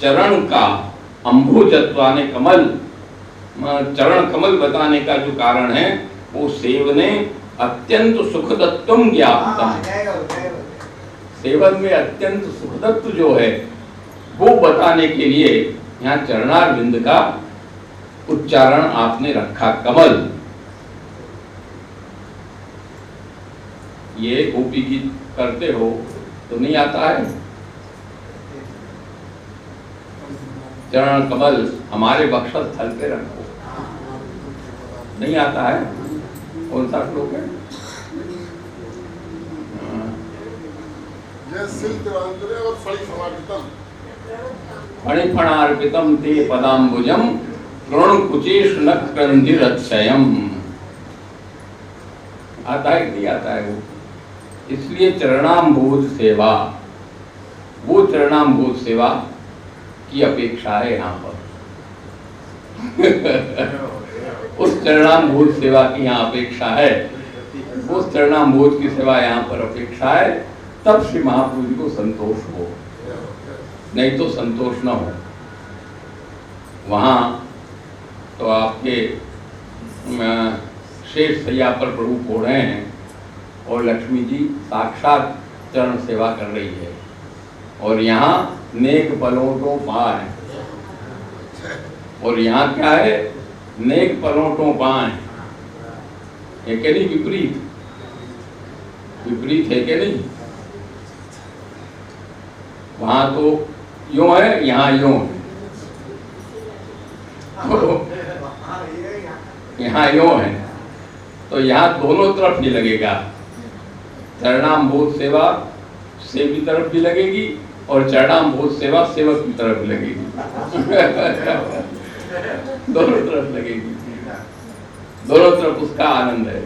[SPEAKER 1] चरण का अम्भुजत्व ने कमल, चरण कमल बताने का जो कारण है वो सेवने अत्यंत सुखदत्तम ज्ञापकम, सेवन में अत्यंत सुखदत्त जो है वो बताने के लिए यहाँ चरणारविंद का उच्चारण आपने रखा, कमल। ये गोपी गीत करते हो तो नहीं आता है? चरण कमल हमारे बक्षस्थल पे रखो, नहीं आता है? कौन सा श्लोक है? फणिफणार्पितम ते पदाम्बुजम तृणकुचेश नक्रंदिरक्षयम, आता है नहीं आता है वो? इसलिए चरणाम्बोध सेवा, वो चरणाम्बोध सेवा की अपेक्षा है यहाँ पर। उस चरणाम्बोध सेवा की यहाँ अपेक्षा है, उस चरणाम्बोध की सेवा यहाँ पर अपेक्षा है, तब श्री महाप्रभु जी को संतोष हो, नहीं तो संतोष न हो। वहाँ तो आपके शेष सैया पर प्रभु खो रहे हैं और लक्ष्मी जी साक्षात चरण सेवा कर रही है, और यहाँ नेक पलोटों पाए, और यहाँ क्या है? नेक पलोटों पाए। है कि नहीं? विपरीत, विपरीत है कि नहीं? वहां तो यूं है, यहाँ यूं है, तो यहाँ यूं है, तो यहाँ दोनों तरफ ही लगेगा। चरणाम्बोध सेवा सेव की तरफ भी लगेगी और चरणाम्बोध सेवा सेवक की तरफ भी लगेगी। दोनों तरफ लगेगी, दोनों तरफ उसका आनंद है,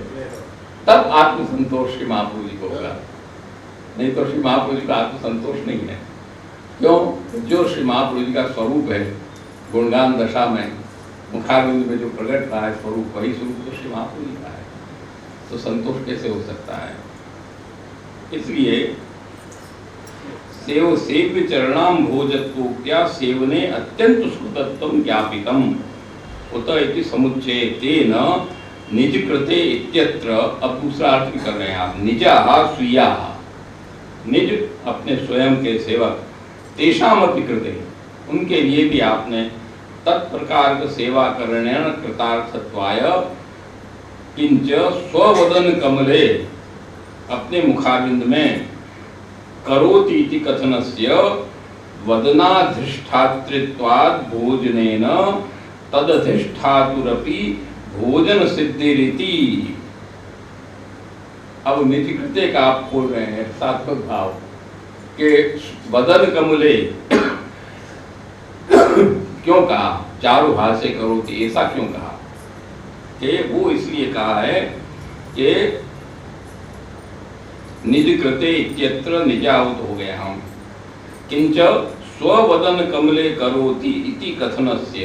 [SPEAKER 1] तब आत्मसंतोष श्री महाप्रभु जी को होगा। नहीं तो श्री महाप्रभु जी का आत्मसंतोष नहीं है। क्यों? जो श्री महाप्रभु जी का स्वरूप है, गुणगान दशा में मुखारविंद में जो प्रकट रहा है स्वरूप, वही स्वरूप तो श्री महाप्रभु जी का है, तो संतोष कैसे हो सकता है? इसलिए सेव सेव्य चरणाम भोजत्वोक्त्या सेवने अत्यंत सुखदत्तम ज्ञापितम उत इति समुच्चय तेन निज कृते इत्यत्र। अब दूसरा अर्थ भी कर रहे हैं आप, निजाहा स्वीया, निज अपने स्वयं के सेवक, तेषामपि कृते, उनके लिए भी आपने तत्प्रकार सेवा करने कृतार्थत्वाय किंच स्ववदन कमले, अपने मुखारविंद में करोति इति कथनस्य वदनाधिष्ठातृत्वात् भोजनेन तदधिष्ठातुरपि भोजन सिद्धिरिति। अब नितिकृत्य का आप खोल रहे हैं सात्विक भाव के वदन कमले क्यों कहा? चारु भाष्य करोति, ऐसा क्यों कहा? कि वो इसलिए कहा है कि निज कृते इत्यत्र निजावत हो गया हम, किंच स्ववदन कमले करोति इति कथनस्य,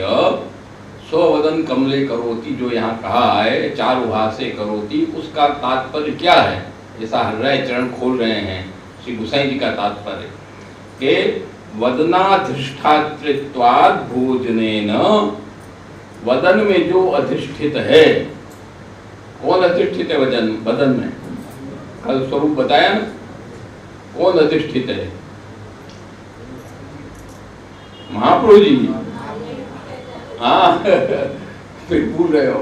[SPEAKER 1] स्ववदन कमले करोति जो यहाँ कहा है चारुभाष्य करोति, उसका तात्पर्य क्या है? ऐसा हृदय चरण खोल रहे हैं श्री गोसाई जी का तात्पर्य कि वदनाधिष्ठातृत्वाद भोजनेन, वदन में जो अधिष्ठित है, कौन अधिष्ठित है वदन में? कल स्वरूप बताया ना, कौन अधिष्ठित है? महाप्रभु जी। हाँ फिर भूल रहे हो,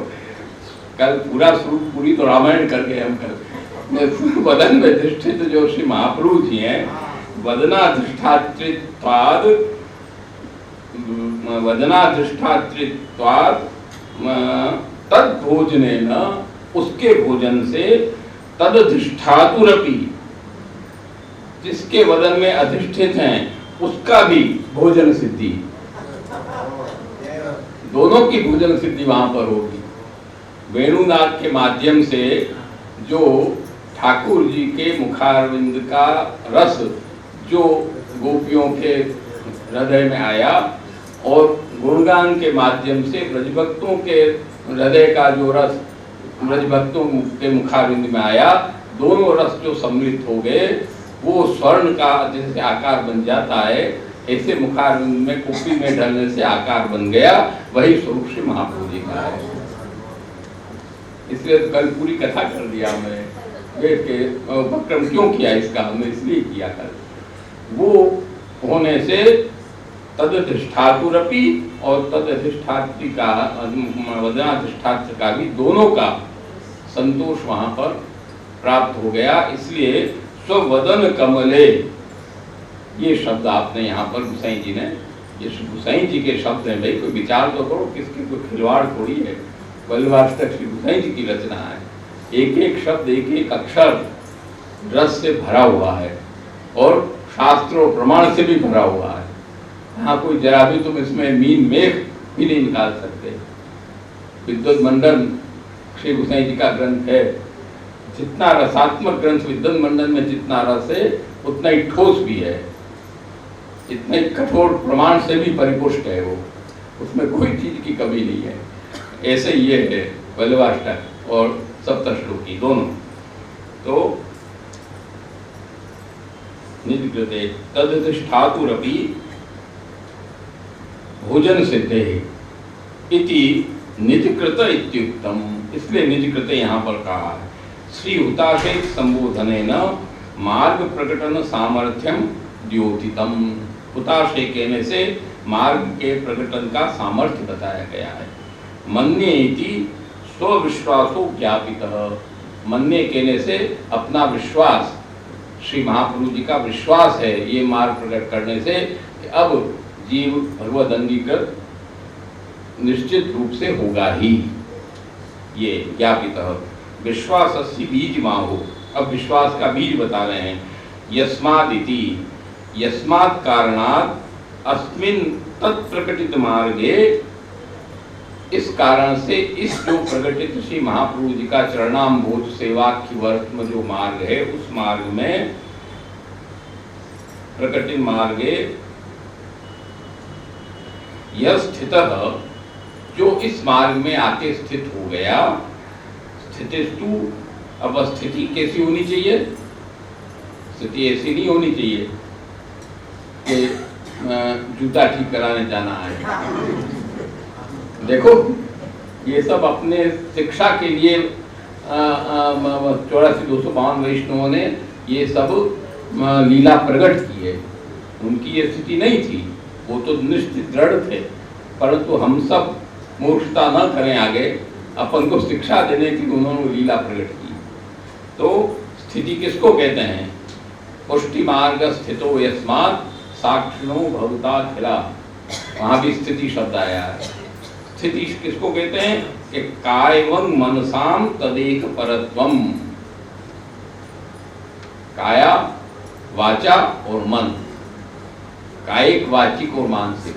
[SPEAKER 1] कल पूरा स्वरूप पूरी तो रामायण करके हम कर वदन में अधिष्ठित जो श्री महाप्रभु जी हैं, वदनाधिष्ठातृत्वाद तद भोजनेन, उसके भोजन से, तदधिष्ठातुरपि, जिसके वदन में अधिष्ठित हैं उसका भी भोजन सिद्धि, दोनों की भोजन सिद्धि वहां पर होगी। वेणुनाद के माध्यम से जो ठाकुर जी के मुखारविंद का रस जो गोपियों के हृदय में आया, और गुणगान के माध्यम से ब्रजभक्तों के हृदय का जो रस ब्रजभक्तों के मुखारविंद में आया, दोनों रस जो सम्मिलित हो गए, वो स्वर्ण का जैसे आकार बन जाता है, ऐसे मुखारविंद में कुप्पी में ढलने से आकार बन गया, वही स्वरूप श्री महाप्रभु जी का है। इसलिए कल पूरी कथा कर दिया हमने, वेद के उपक्रम क्यों किया इसका, हमने इसलिए किया कल। वो होने से तदधिष्ठातुरपि और तदधिष्ठात्री का, वदनाधिष्ठात्र का भी, दोनों का संतोष वहां पर प्राप्त हो गया। इसलिए स्ववदन कमले, ये शब्द आपने यहाँ पर गोसाई जी ने, ये गोसाई जी के शब्द हैं भाई, कोई विचार तो करो, किसकी कोई खिलवाड़ थोड़ी है, वल्लभाष्टक श्री गोसाई जी की रचना है। एक एक शब्द, एक एक अक्षर रस से भरा हुआ है और शास्त्र और प्रमाण से भी भरा हुआ है। यहाँ कोई जरा भी तुम इसमें मीन मेघ भी नहीं निकाल सकते। विद्वत मंडन श्री गोसाई जी का ग्रंथ है, जितना रसात्मक ग्रंथ विद्वत मंडन में जितना रस है, उतना ही ठोस भी है, इतना ही कठोर प्रमाण से भी परिपुष्ट है वो, उसमें कोई चीज की कमी नहीं है। ऐसे ये है वल्लभाष्टक और सप्तश्लोकी दोनों। तो निजकृते तदधिष्ठातुरपि भोजन सिद्धे इति निजकृत इत्युक्तम, इसलिए निजकृत यहाँ पर कहा है। श्री हुताशे संबोधनेन मार्ग प्रकटन सामर्थ्यम द्योतितम, हुताशे कहने से मार्ग के प्रकटन का सामर्थ्य बताया गया है। मन्ये इति स्वविश्वासो ज्ञापितः, मन्ये कहने से अपना विश्वास, श्री महाप्रभु जी का विश्वास है ये मार्ग प्रकट करने से कि अब जीव भगवद अंगीकृत निश्चित रूप से होगा ही, ये ज्ञापितः। विश्वासस्य बीज माहो, अब विश्वास का बीज बता रहे हैं। यस्माद् इति, यस्मात् कारणात् अस्मिन् तत्प्रकटित मार्गे, इस कारण से इस जो प्रकटित श्री महाप्रभु जी का चरणाम्भोज सेवाख्यवर्तम जो मार्ग है, उस मार्ग में प्रकटित मार्गे यह स्थितः, जो इस मार्ग में आके स्थित हो गया, स्थितिस्तु, अब स्थिति कैसी होनी चाहिए? स्थिति ऐसी नहीं होनी चाहिए कि जूता ठीक कराने जाना है। देखो ये सब अपने शिक्षा के लिए 84,252 वैष्णवों ने ये सब लीला प्रकट की है। उनकी ये स्थिति नहीं थी, वो तो निश्चित दृढ़ थे, परंतु हम सब मूर्खता न करें आगे, अपन को शिक्षा देने की उन्होंने लीला प्रकट की। तो स्थिति किसको कहते हैं? पुष्टि मार्ग स्थितो यस्मात् साक्षिणो भवता खिला, वहां भी स्थिति शब्द आया है। स्थिति किसको कहते हैं? कि कायवं मनसाम तदेक परत्वम, काया, वाचा और मन, कायिक, वाचिक और मानसिक,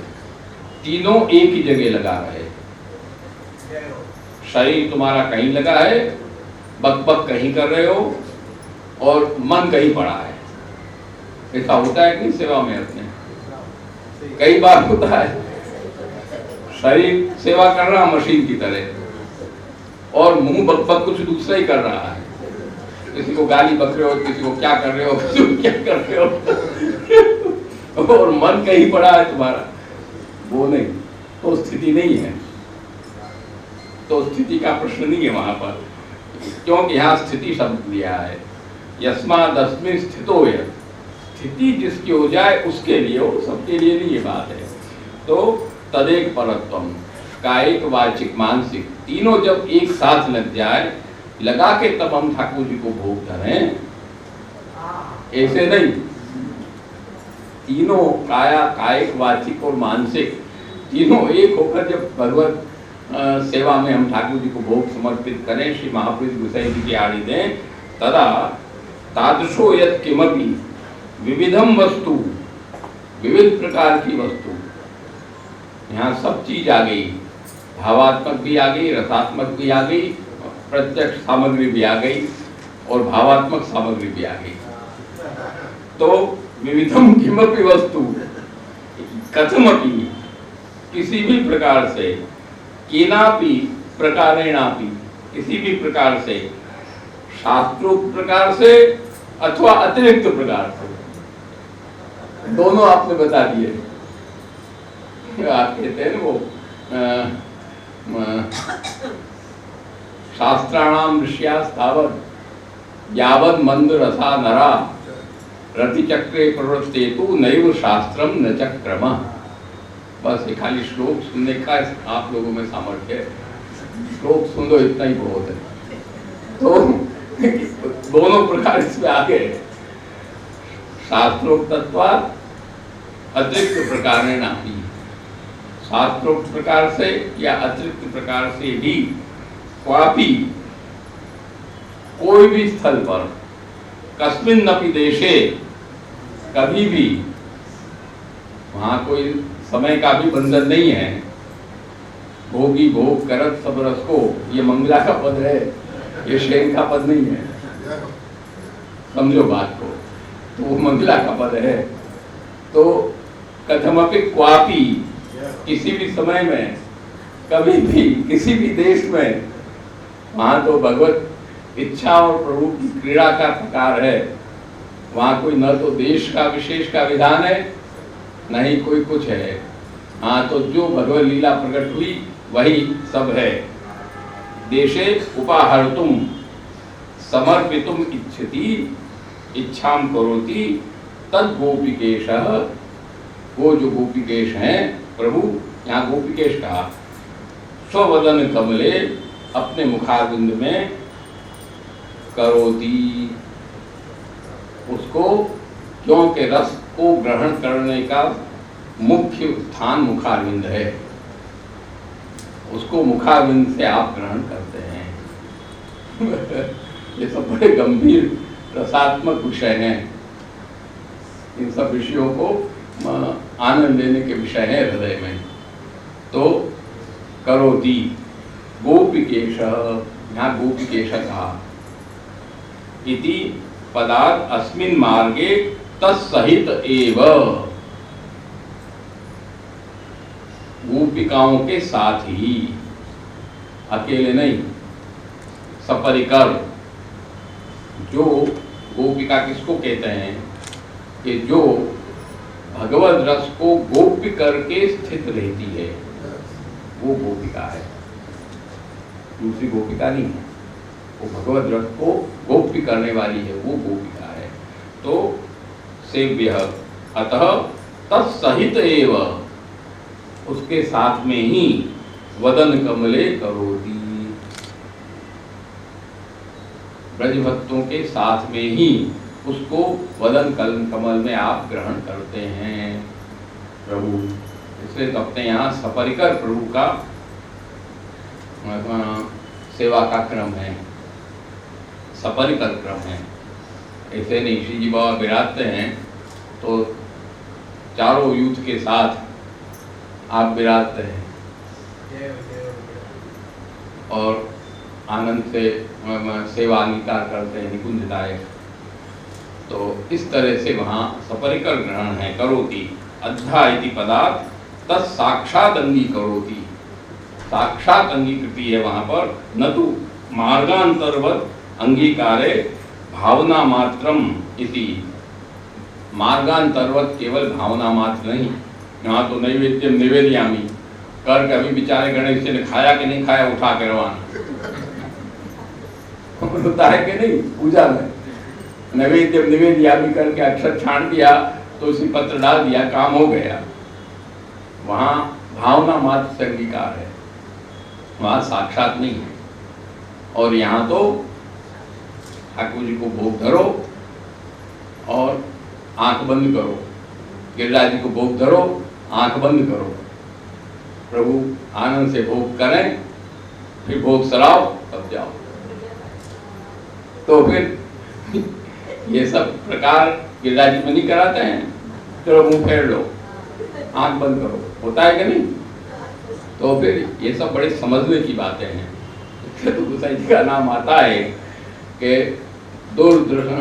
[SPEAKER 1] तीनों एक ही जगह लगा रहे। शरीर तुम्हारा कहीं लगा है, बक बक कहीं कर रहे हो, और मन कहीं पड़ा है। ऐसा होता है कि सेवा में अपने कई बार होता है, शरीर सेवा कर रहा मशीन की तरह, और मुंह बक बक कुछ दूसरा ही कर रहा है। किसी को गाली बक रहे हो, किसी को क्या कर रहे हो, किसी को क्या कर रहे हो। और मन कहीं पड़ा है तुम्हारा, वो नहीं, तो स्थिति नहीं है, तो स्थिति का प्रश्न नहीं है वहां पर, क्योंकि यहाँ स्थिति शब्द दिया है। यस्मादस्मिन् स्थितो यत्, स्थिति जिसकी हो जाए उसके लिए हो, सबके लिए नहीं ये बात है। तो तदेक परत्वम, कायिक वाचिक मानसिक तीनों जब एक साथ लग जाए, लगा के तब हम ठाकुर जी को भोग धरें, ऐसे नहीं। तीनों काया, कायिक, वाचिक और मानसिक तीनों एक होकर जब भगवत सेवा में हम ठाकुर जी को भोग समर्पित करें, श्री महापुरुष गोसाई जी की आड़ी दें, तदा तादृशो यत् किमपि विविधम वस्तु, विविध प्रकार की वस्तु, यहाँ सब चीज आ गई, भावात्मक भी आ गई, रसात्मक भी आ गई, प्रत्यक्ष सामग्री भी आ गई और भावात्मक सामग्री भी आ गई। तो विविधम किमपि वस्तु, कथमपि, किसी भी प्रकार से, केनापि प्रकारेणापि, किसी भी प्रकार से, शास्त्रोक्त प्रकार से अथवा अतिरिक्त प्रकार से, दोनों आपने बता दिए। आप कहते हैं वो शास्त्राणाम ऋष्यास्तावत् यावद मंद रसा नरा रति चक्रे प्रवृत्तेतु नैव शास्त्रम न चक्रम। बस ये खाली श्लोक सुनने का आप लोगों में सामर्थ्य है, श्लोक सुन लो इतना ही बहुत है। तो दोनों प्रकार इसमें आ गए, शास्त्रोक्तत्वात् अतिरिक्त प्रकारेणापि, शास्त्रोक्त प्रकार से या अतिरिक्त प्रकार से भी, क्वापि, कोई भी स्थल पर, कस्मिन्नपि देशे, कभी भी, वहां कोई समय का भी बंधन नहीं है, भोगी भोग करत सब रस को, ये मंगला का पद है, ये शेन का पद नहीं है, समझो बात को, तो वो मंगला का पद है। तो कथमपि क्वापि, किसी भी समय में, कभी भी, किसी भी देश में, वहां तो भगवत इच्छा और प्रभु की क्रीड़ा का प्रकार है, वहां कोई न तो देश का विशेष का विधान है, नहीं कोई कुछ है। हाँ, तो जो भगवत लीला प्रकट हुई वही सब है। देशे उपाहर्तुम समर्पितुम इच्छति, इच्छाम करोति तद गोपिकेश, वो जो गोपिकेश हैं प्रभु, यहाँ गोपिकेश कहा, स्ववदन कमले, अपने मुखारविंद में, करोति, उसको, क्योंकि रस को ग्रहण करने का मुख्य स्थान मुखारविंद है, उसको मुखारविंद से आप ग्रहण करते हैं। ये सब बड़े गंभीर रसात्मक विषय हैं, इन सब विषयों को आनंद लेने के विषय है हृदय में। तो करोति, गोपिकेश, यहाँ गोपिकेश कहा, इति पदार्थ अस्मिन् मार्गे तत्सहित एव, गोपिकाओं के साथ ही, अकेले नहीं, सपरिकर। जो गोपिका किसको कहते हैं कि जो भगवद रस को गोप्य करके स्थित रहती है, वो गोपिका है, दूसरी गोपिका नहीं है। वो भगवद रस को गोप्य करने वाली है, वो गोपिका है। तो सेव्य, अतः तत्सहित एव, उसके साथ में ही, वदन कमले करोति, ब्रज भक्तों के साथ में ही उसको वदन कमल में आप ग्रहण करते हैं प्रभु। इसलिए तो अपने यहाँ सपरिकर प्रभु का सेवा का क्रम है, सपरिकर क्रम है। ऐसे नहीं श्री जी बाबा विराजते हैं तो चारों यूथ के साथ आप विराजते हैं और आनंद से सेवा अंगीकार करते हैं निकुंजताए। तो इस तरह से वहाँ सपरिकर ग्रहण है। करोति अद्धा इति पदार्थ तत्साक्षात अंगीकरोति, साक्षात अंगीकृति है वहाँ पर, न तो मार्गांतरवत अंगीकारे भावना मात्रम इति, मार्गांतर्वत केवल भावना मात्र नहीं, यहाँ तो नैवेद्यम निवेदयामी कर के अभी बेचारे गणेश जी ने खाया कि नहीं खाया उठा के रवाना होता है कि नहीं। पूजा में नैवेद्यम निवेदयामी करके अक्षर छान दिया, तुलसी पत्र डाल दिया, काम हो गया। वहाँ भावना मात्र से अंगीकार है, वहाँ साक्षात नहीं है। और यहाँ तो ठाकुर जी को भोग धरो और आंख बंद करो, गिरिराज जी को भोग धरो, आंख बंद करो, प्रभु आनंद से भोग करें, फिर भोग सराओ, तब जाओ। तो फिर ये सब प्रकार गिरिराज जी में नहीं कराते हैं, चलो मुंह फेर लो, आंख बंद करो, होता है कि नहीं। तो फिर ये सब बड़े समझने की बातें हैं। तो गोसाई जी का नाम आता है कि दुर्दृश्य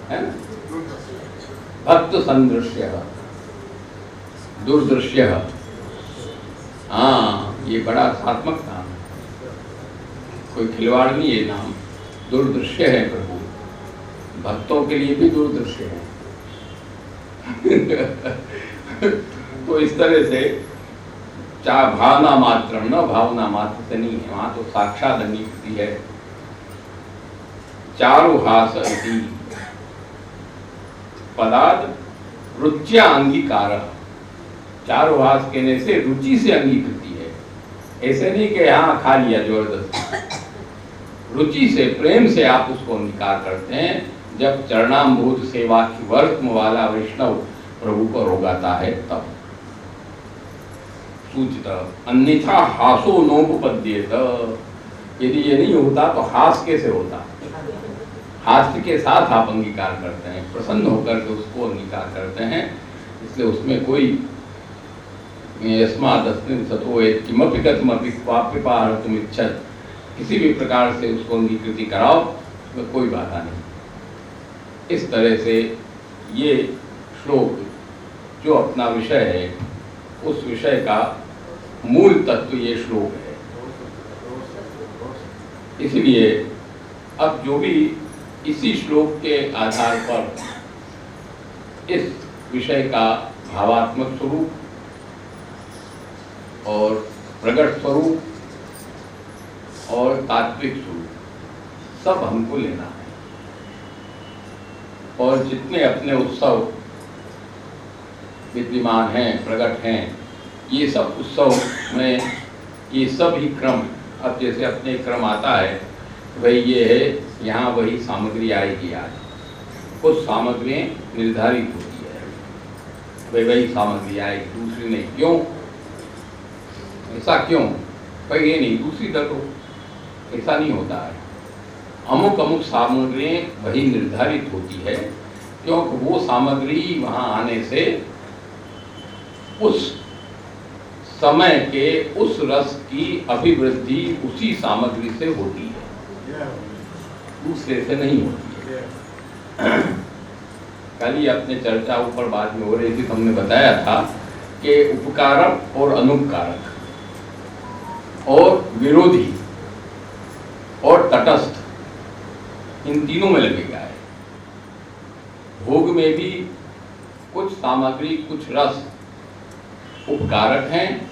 [SPEAKER 1] है ना, भक्त संदृश्य, दुर्दृश्य। हाँ, ये बड़ा सार्थक नाम है, कोई खिलवाड़ नहीं है नाम। दुर्दृश्य है प्रभु, भक्तों के लिए भी दुर्दृश्य है। तो इस तरह से चाहे भावना मात्र न भावना मात्र से नहीं है, वहां तो साक्षात अंगीकृति है। चारुहास इति पदार्थ रुच्या अंगीकार, चारुहास कहने से रुचि से अंगीकृति है। ऐसे नहीं कि हाँ खा लिया जबरदस्ती, रुचि से प्रेम से आप उसको अंगीकार करते हैं। जब चरणाम्बोध सेवा की वर्त्म वाला वैष्णव प्रभु को रोगाता है तब सूचित, अन्यथा हासो नोपपद्येत। यदि ये नहीं होता तो हास कैसे होता। हास्य के साथ आप अंगीकार करते हैं, प्रसन्न होकर के उसको अंगीकार करते हैं। इसलिए उसमें कोई यस्मादस्मिन् सतो किमपि कथमपि क्वाप्यपाहर्तुम् इच्छत्, किसी भी प्रकार से उसको अंगीकृति कराओ, उसमें कोई बाधा नहीं। इस तरह से ये श्लोक जो अपना विषय है, उस विषय का मूल तत्व ये श्लोक है। इसलिए अब जो भी इसी श्लोक के आधार पर इस विषय का भावात्मक स्वरूप और प्रकट स्वरूप और तात्विक स्वरूप सब हमको लेना है। और जितने अपने उत्सव विद्यमान हैं, प्रकट हैं, ये सब उत्सव में ये सब ही क्रम, अब जैसे अपने क्रम आता है वही ये है, यहाँ वही सामग्री आएगी। आज कुछ सामग्रियाँ निर्धारित होती है, वही सामग्री आएगी, दूसरी नहीं। क्यों ऐसा क्यों? भाई ये नहीं दूसरी कर दो, ऐसा नहीं होता है। अमुक अमुक सामग्रियाँ वही निर्धारित होती है, क्योंकि वो सामग्री वहाँ आने से उस समय के उस रस की अभिवृद्धि उसी सामग्री से होती है, दूसरे से नहीं होती है। कल ही अपने चर्चा ऊपर बाद में हो रही थी, हमने बताया था कि उपकारक और अनुपकारक और विरोधी और तटस्थ, इन तीनों में लगेगा है। भोग में भी कुछ सामग्री, कुछ रस उपकारक हैं।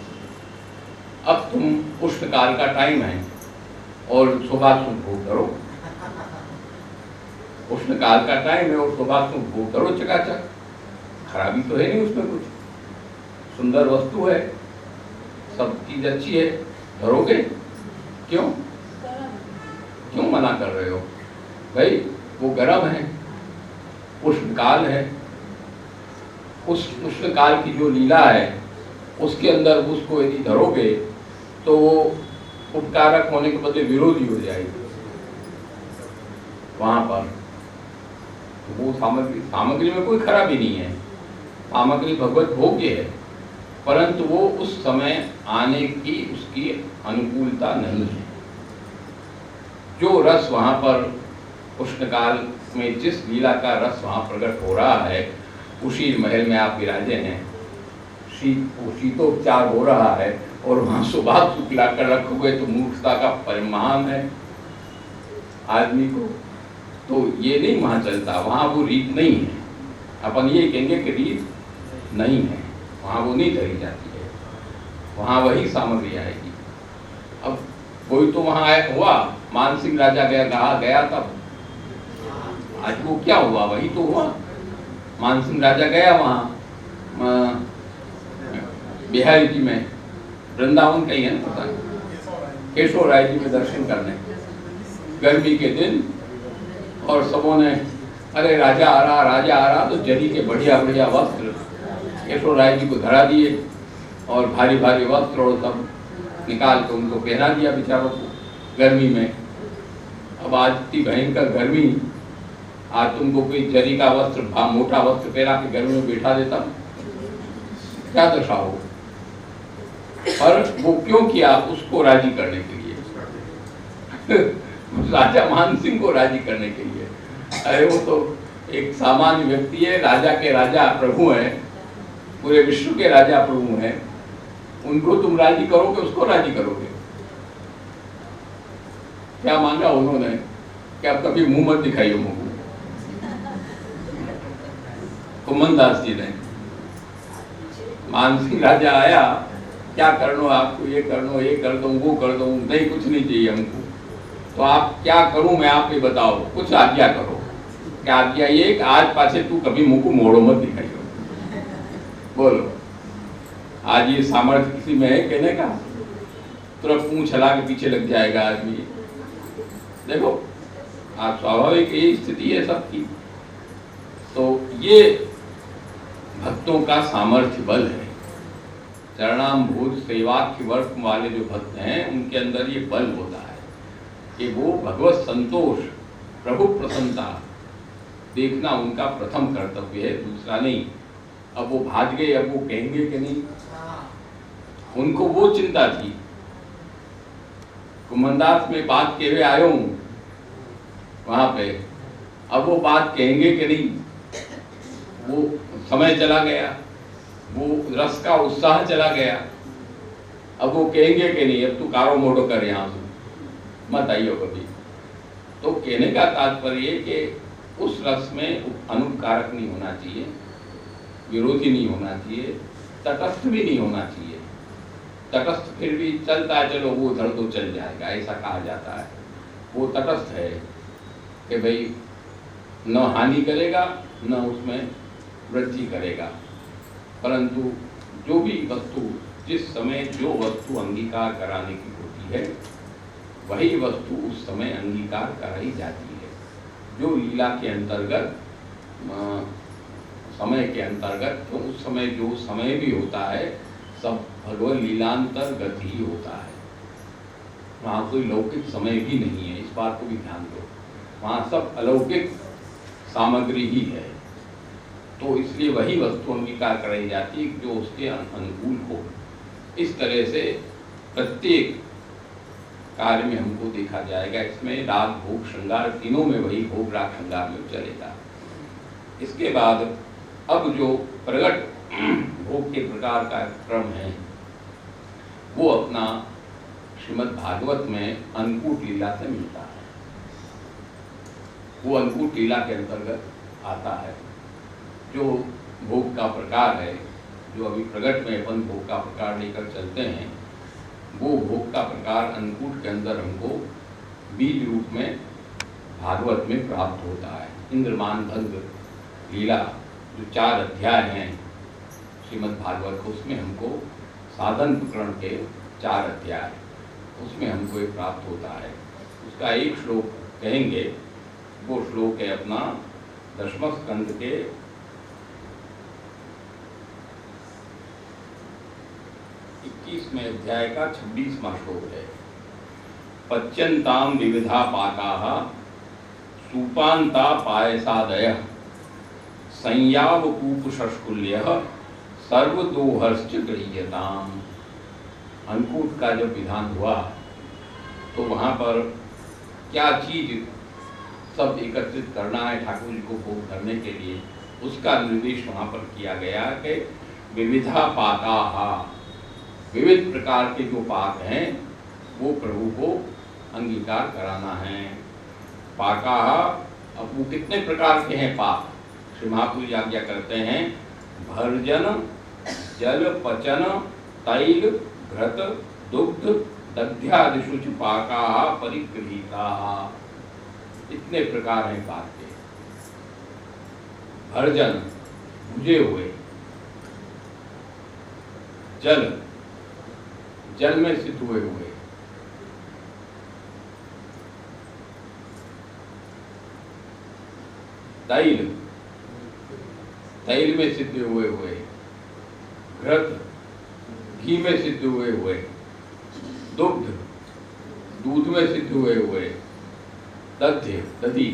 [SPEAKER 1] अब तुम उष्णकाल का टाइम है और सुबह भोग करो, उष्णकाल का टाइम है और सुबह भोग करो चकाचक, खराबी तो है नहीं उसमें कुछ, सुंदर वस्तु है, सब चीज अच्छी है, धरोगे क्यों? क्यों मना कर रहे हो भाई? वो गर्म है, उष्णकाल है, उस उष्णकाल की जो लीला है उसके अंदर उसको यदि धरोगे तो वो उपकारक होने के बदले विरोधी हो जाएगी वहां पर। तो वो सामग्री में कोई खराबी नहीं है, सामग्री भगवत भोग्य है, परंतु वो उस समय आने की उसकी अनुकूलता नहीं है। जो रस वहां पर उष्णकाल में, जिस लीला का रस वहां प्रकट हो रहा है, उसी महल में आप विराजे हैं, शीतोपचार हो रहा है और वहां सुबह पिला कर रखोगे तो मूर्खता का परिमाण है। आदमी को तो ये नहीं वहाँ चलता, वहाँ वो रीत नहीं है। अपन ये कहेंगे कि रीत नहीं है, वहाँ वो नहीं धरी जाती है, वहाँ वही सामग्री आएगी। अब कोई तो वहाँ हुआ, मानसिंह राजा गया तब, आज वो क्या हुआ, वही तो हुआ। मानसिंह राजा गया वहाँ बिहारी जी में, वृंदावन का ही है ना, पता नहीं, केशव राय जी के दर्शन करने गर्मी के दिन, और सबों ने अरे राजा आ रहा, तो जरी के बढ़िया बढ़िया वस्त्र केशव राय जी को धरा दिए, और भारी भारी वस्त्र और सब निकाल के उनको पहना दिया बेचारों को गर्मी में। अब आज इतनी भयंकर गर्मी, आज तुमको कोई जरी का वस्त्र, मोटा वस्त्र पहना के गर्मी में बैठा देता, क्या दशा हो। पर वो क्यों किया, उसको राजी करने के लिए राजा मानसिंह को राजी करने के लिए। अरे वो तो एक सामान्य व्यक्ति है, राजा के राजा प्रभु हैं, पूरे विश्व के राजा प्रभु हैं, उनको तुम राजी करोगे, उसको राजी करोगे। क्या मांगा उन्होंने कि आप कभी मुंह मत दिखाइए मुंह। कुमनदास जी ने, मानसिंह राजा आया, क्या करनो आपको, ये करनो, ये कर दूं, वो कर दूं, नहीं कुछ नहीं चाहिए हमको, तो आप क्या करूं मैं, आप ही बताओ, कुछ आज्ञा करो। क्या आज्ञा ये कि आज पाछे तू कभी मुंह को मोड़ो मत दिखाइयो। बोलो, आज ये सामर्थ्य किसी में है कहने का? तुरंत पूंछ हिला के पीछे लग जाएगा आदमी। देखो आप, स्वाभाविक ये स्थिति है सबकी। तो ये भक्तों का सामर्थ्य बल है। चरणाम्बोध सेवाख्य वर्ग वाले जो भक्त हैं, उनके अंदर ये बल होता है कि वो भगवत संतोष, प्रभु प्रसन्नता देखना उनका प्रथम कर्तव्य है, दूसरा नहीं। अब वो भाग गए, अब वो कहेंगे कि नहीं, उनको वो चिंता थी। कुमनदास में बात कह हुए आयो हूं वहां पे, अब वो बात कहेंगे कि नहीं, वो समय चला गया, वो रस का उत्साह चला गया, अब वो कहेंगे कि नहीं, अब तू कारो मोटो कर यहाँ से मत आइयो कभी। तो कहने का तात्पर्य कि उस रस में अनुपकारक नहीं होना चाहिए, विरोधी नहीं होना चाहिए, तटस्थ भी नहीं होना चाहिए। तटस्थ फिर भी चलता है, चलो वो उधर तो चल जाएगा, ऐसा कहा जाता है। वो तटस्थ है कि भाई न हानि करेगा न उसमें वृद्धि करेगा, परंतु जो भी वस्तु, जिस समय जो वस्तु अंगीकार कराने की होती है, वही वस्तु उस समय अंगीकार कराई जाती है। जो लीला के अंतर्गत, समय के अंतर्गत, तो उस समय जो समय भी होता है सब भगवत लीलांतर्गत ही होता है। वहाँ कोई लौकिक समय भी नहीं है, इस बात को भी ध्यान दो। वहाँ सब अलौकिक सामग्री ही है। तो इसलिए वही वस्तु अंगीकार कराई जाती है जो उसके अनुकूल हो। इस तरह से प्रत्येक कार्य में हमको देखा जाएगा। इसमें राग भोग श्रृंगार तीनों में वही भोग राग श्रृंगार में चलेगा। इसके बाद अब जो प्रगट भोग के प्रकार का क्रम है, वो अपना श्रीमद् भागवत में अन्नकूट लीला से मिलता है। वो अन्नकूट लीला के अंतर्गत आता है। जो भोग का प्रकार है, जो अभी प्रगट में अपन भोग का प्रकार लेकर चलते हैं, वो भोग का प्रकार अन्नकूट के अंदर हमको बीज रूप में भागवत में प्राप्त होता है। इंद्रमान भद्र लीला जो 4 अध्याय हैं श्रीमद् भागवत को, उसमें हमको साधन प्रकरण के 4 अध्याय, उसमें हमको ये प्राप्त होता है। उसका एक श्लोक कहेंगे, वो श्लोक है अपना 10वें स्कंद के 21वें अध्याय का 26वां श्लोक है। पच्यन्ताम विविधा पाकाः सूपान्ता पायसादयः संयावकूपशस्कुल्यः सर्वदोहर्श्च गृह्यताम। अन्नकूट का जब विधान हुआ तो वहाँ पर क्या चीज सब एकत्रित करना है ठाकुर जी को भोग करने के लिए, उसका निर्देश वहाँ पर किया गया कि विविधा पाकाः, विविध प्रकार के जो पाक हैं वो प्रभु को अंगीकार कराना है। पाकाः अब वो कितने प्रकार के हैं पाप? श्री महापुरुष आज्ञा करते हैं, भर्जन, जल पचन, तैल, घृत, दुग्ध, दध्यादिषु च पाका परिगृहीता। इतने प्रकार हैं पाप के। भर्जन, भुजे हुए, जल, जल में सिद्ध हुए, तैल, तैल में सिद्ध हुए, घृत, घी में सिद्ध हुए, दुग्ध, दूध में सिद्ध हुए, दध्य, दधी,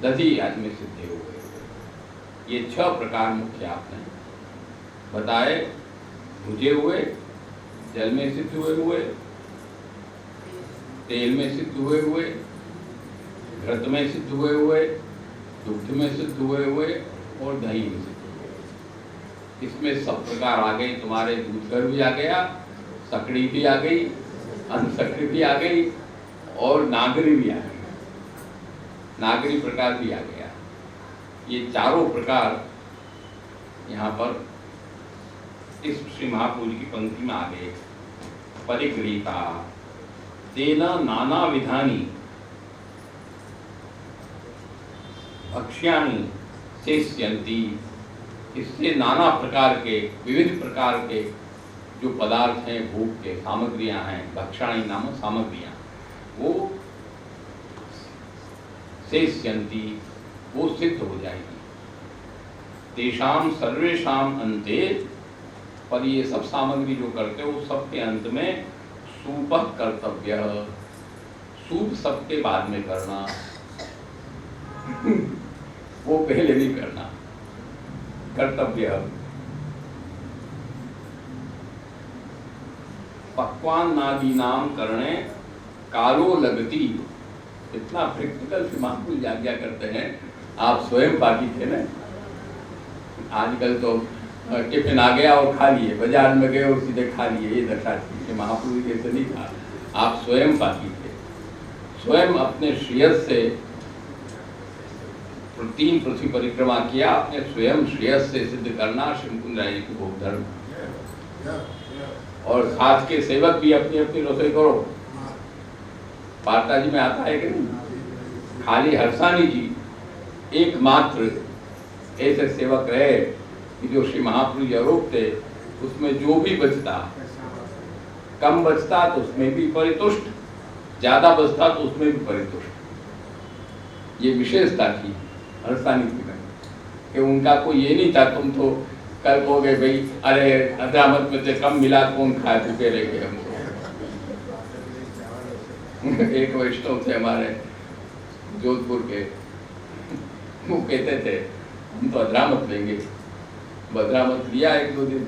[SPEAKER 1] दधी आदि में सिद्ध हुए। ये 6 प्रकार मुख्य आपने बताए। भुजे हुए, जल में सिद्ध हुए, तेल में सिद्ध हुए, घृत में सिद्ध हुए, दुग्ध में सिद्ध हुए और दही में सिद्ध हुए। इसमें सब प्रकार आ गई। तुम्हारे दूधगर भी आ गया, सकड़ी भी आ गई, अनसकड़ी भी आ गई और नागरी भी आ गई, नागरी प्रकार भी आ गया। ये चारों प्रकार यहाँ पर इस श्री महापुरुष की पंक्ति में आ गए। परिगृहीता तेना नाना विधानी भक्ष्याणि शेष्यन्ति। इससे नाना प्रकार के, विविध प्रकार के जो पदार्थ हैं, भोग के सामग्रियां हैं, भक्षाणी नाम सामग्रियां, वो शेष्यन्ति, वो सिद्ध हो जाएगी। तेषाम सर्वेषाम अन्ते, पर ये सब सामग्री जो करते हो सबके अंत में सूपः कर्तव्य, सूप सबके बाद में करना, वो पहले नहीं करना। कर्तव्य पक्वान नादी नाम करने कालो लगती। इतना प्रैक्टिकल महापुरुष आज्ञा करते हैं। आप स्वयं बाकी थे ना, आजकल तो टिफिन आ गया और खा लिए, बाजार में गए और सीधे खा लिए, ये दशा थी। महापुरुष के ऐसे नहीं था, आप स्वयं बाकी थे। स्वयं अपने श्रेयस से 3 पृथ्वी परिक्रमा किया, अपने स्वयं श्रेयस से सिद्ध करना श्रीमुकुंद राय जी को भोग धर्म। और साथ के सेवक भी अपनी अपनी रसोई करो। पार्ता जी में आता है कि नहीं, खाली हरसानी जी एकमात्र ऐसे सेवक रहे कि जो श्री महापुरुष आरोप थे, उसमें जो भी बचता, कम बचता तो उसमें भी परितुष्ट, ज्यादा बचता तो उसमें भी परितुष्ट। ये विशेषता थी हरसानी जी में कि उनका कोई ये नहीं था तुम तो कल कहोगे भाई अरे अदामत में से कम मिला, कौन खाए भूखे रह गए हमको। एक वैष्णव थे हमारे जोधपुर के, वो कहते थे हम तो अदरामत लेंगे। बदरामत लिया 1-2 दिन,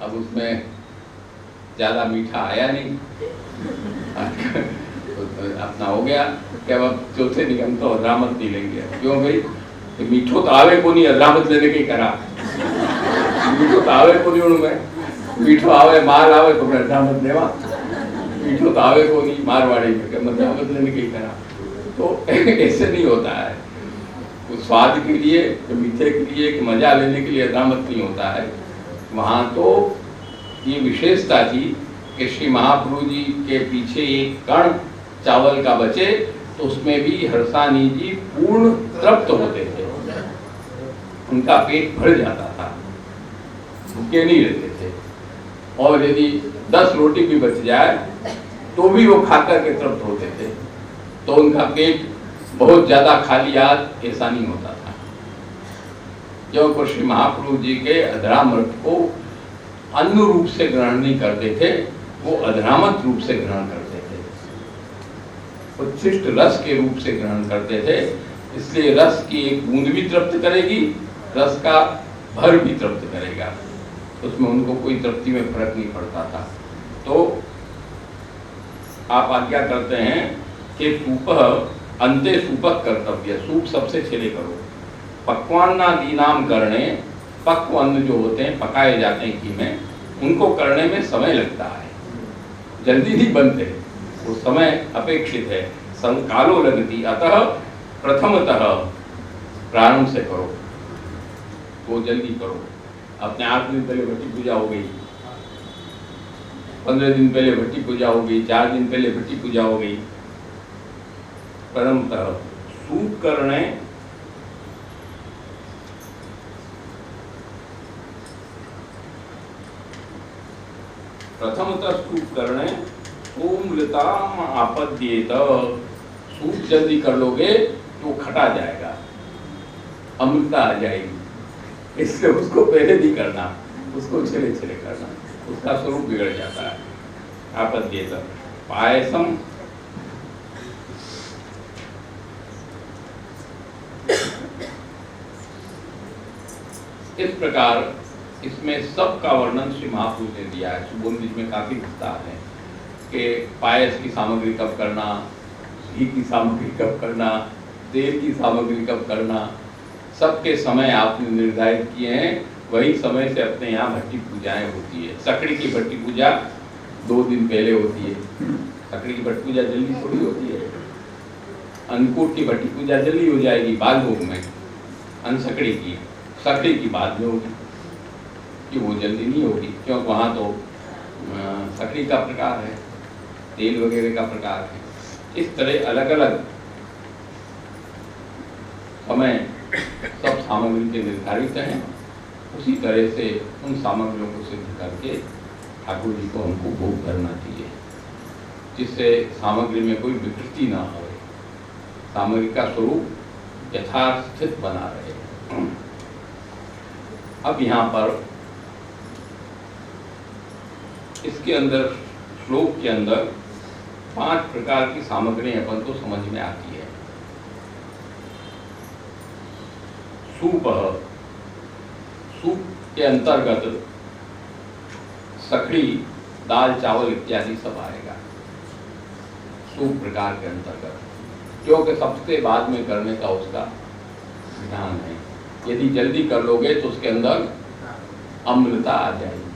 [SPEAKER 1] अब उसमें ज़्यादा मीठा आया नहीं, तो अपना हो गया कि अब चौथे दिन हम तो अदरामत नहीं लेंगे। क्यों भाई, तो मीठो तो आवे को नहीं, अदरामत लेने के करा। मीठो तो आवे को नहीं उनमें, मीठो आवे माल आवे तो मैं अदरामत लेवा, मीठो तो आवे को नहीं मारवाड़ी में अदरामत लेने के करा। तो ऐसे नहीं होता है। उस स्वाद के लिए, मीठे के लिए, कि मजा लेने के लिए अदरामत नहीं होता है। वहाँ तो ये विशेषता थी कि श्री महाप्रभु जी के पीछे एक कण चावल का बचे तो उसमें भी हरसानी जी पूर्ण तृप्त होते थे, उनका पेट भर जाता था, भूखे नहीं रहते थे। और यदि 10 रोटी भी बच जाए तो भी वो खाकर के तृप्त होते थे, तो उनका पेट बहुत ज्यादा खाली याद ऐसा नहीं होता था। जो श्री महाप्रभु जी के अधरामृत को अन्न रूप से ग्रहण नहीं करते थे, वो अधरामत रूप से ग्रहण करते थे, उच्छिष्ट रस के रूप से ग्रहण करते थे। इसलिए रस की एक बूंद भी तृप्त करेगी, रस का भर भी तृप्त करेगा, उसमें उनको कोई तृप्ति में फर्क नहीं पड़ता था। तो आप आज्ञा करते हैं कि सूप अंते सूपक कर्तव्य, सूप सबसे पहले करो। पक्वान्नादीनाम करने, पक्व अन्न जो होते हैं, पकाए जाते हैं घी में, उनको करने में समय लगता है, जल्दी नहीं बनते, वो समय अपेक्षित है। संकालो लगती, अतः प्रथमतः प्रारंभ से करो, वो जल्दी करो। अपने 8 दिन पहले भट्टी पूजा हो गई, 15 दिन पहले भट्टी पूजा हो गई, 4 दिन पहले भट्टी पूजा हो गई। प्रथमतः सूप करणे ओमृताम आपद्येत। सूप जल्दी कर लोगे तो खटा जाएगा, अमृता आ जाएगी, इसलिए उसको पहले नहीं करना, उसको छिले छिले करना, उसका स्वरूप बिगड़ जाता है। आपद्येत पायसम इस प्रकार इसमें सबका वर्णन श्री महापुरुष ने दिया है। सुबोध में काफी विस्तार है कि पायस की सामग्री कब करना, घी की सामग्री कब करना, तेल की सामग्री कब करना, सबके समय आपने निर्धारित किए हैं। वही समय से अपने यहाँ भट्टी पूजाएं होती है। सकड़ी की भट्टी पूजा 2 दिन पहले होती है। सकड़ी की भट्टी पूजा जल्दी थोड़ी होती है। अन्नकूट की भट्टी पूजा जल्दी हो जाएगी बाल भोग में, अनसकड़ी की, सकड़ी की बाद में होगी कि वो जल्दी नहीं होगी, क्योंकि वहाँ तो सकड़ी का प्रकार है, तेल वगैरह का प्रकार है। इस तरह अलग अलग समय सब सामग्री के निर्धारित हैं। उसी तरह से उन सामग्रियों को सिद्ध करके ठाकुर जी को हमको भोग करना चाहिए, जिससे सामग्री में कोई विकृति ना हो, सामग्री का स्वरूप यथार्थ स्थित बना रहे। अब यहाँ पर इसके अंदर श्लोक के अंदर 5 प्रकार की सामग्री अपन को समझ में आती है। सूप, सूप के अंतर्गत सकड़ी, दाल, चावल इत्यादि सब आएगा सूप प्रकार के अंतर्गत, क्योंकि सबसे बाद में करने का उसका विधान है। यदि जल्दी कर लोगे तो उसके अंदर अम्लता आ जाएगी।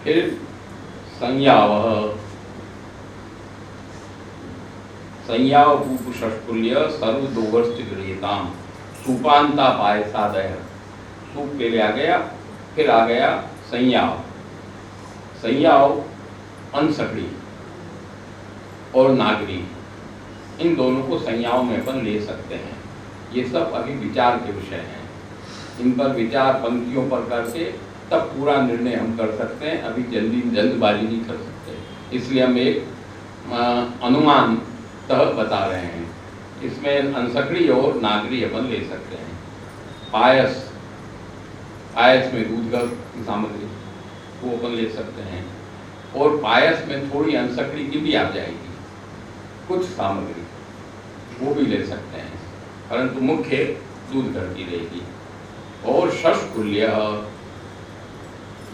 [SPEAKER 1] फिर संयावः, संयाव षष्कुल्य सर्वदोवर्ष्टि गृहीताम सूपांता पायसादय। सूप पहले आ गया, फिर आ गया संयाव। संयाव अनसकड़ी और नागरी, इन दोनों को संयाव में अपन ले सकते हैं। ये सब अभी विचार के विषय हैं, इन पर विचार पंक्तियों पर करके तब पूरा निर्णय हम कर सकते हैं। अभी जल्दबाजी नहीं कर सकते, इसलिए हम एक अनुमान तह बता रहे हैं। इसमें अनसकड़ी और नागरी अपन ले सकते हैं। पायस, पायस में दूध की सामग्री वो अपन ले सकते हैं, और पायस में थोड़ी अनसकड़ी की भी आ जाएगी कुछ सामग्री, वो भी ले सकते हैं, परंतु मुख्य दूध घर की रहेगी। और षष्कुल्य,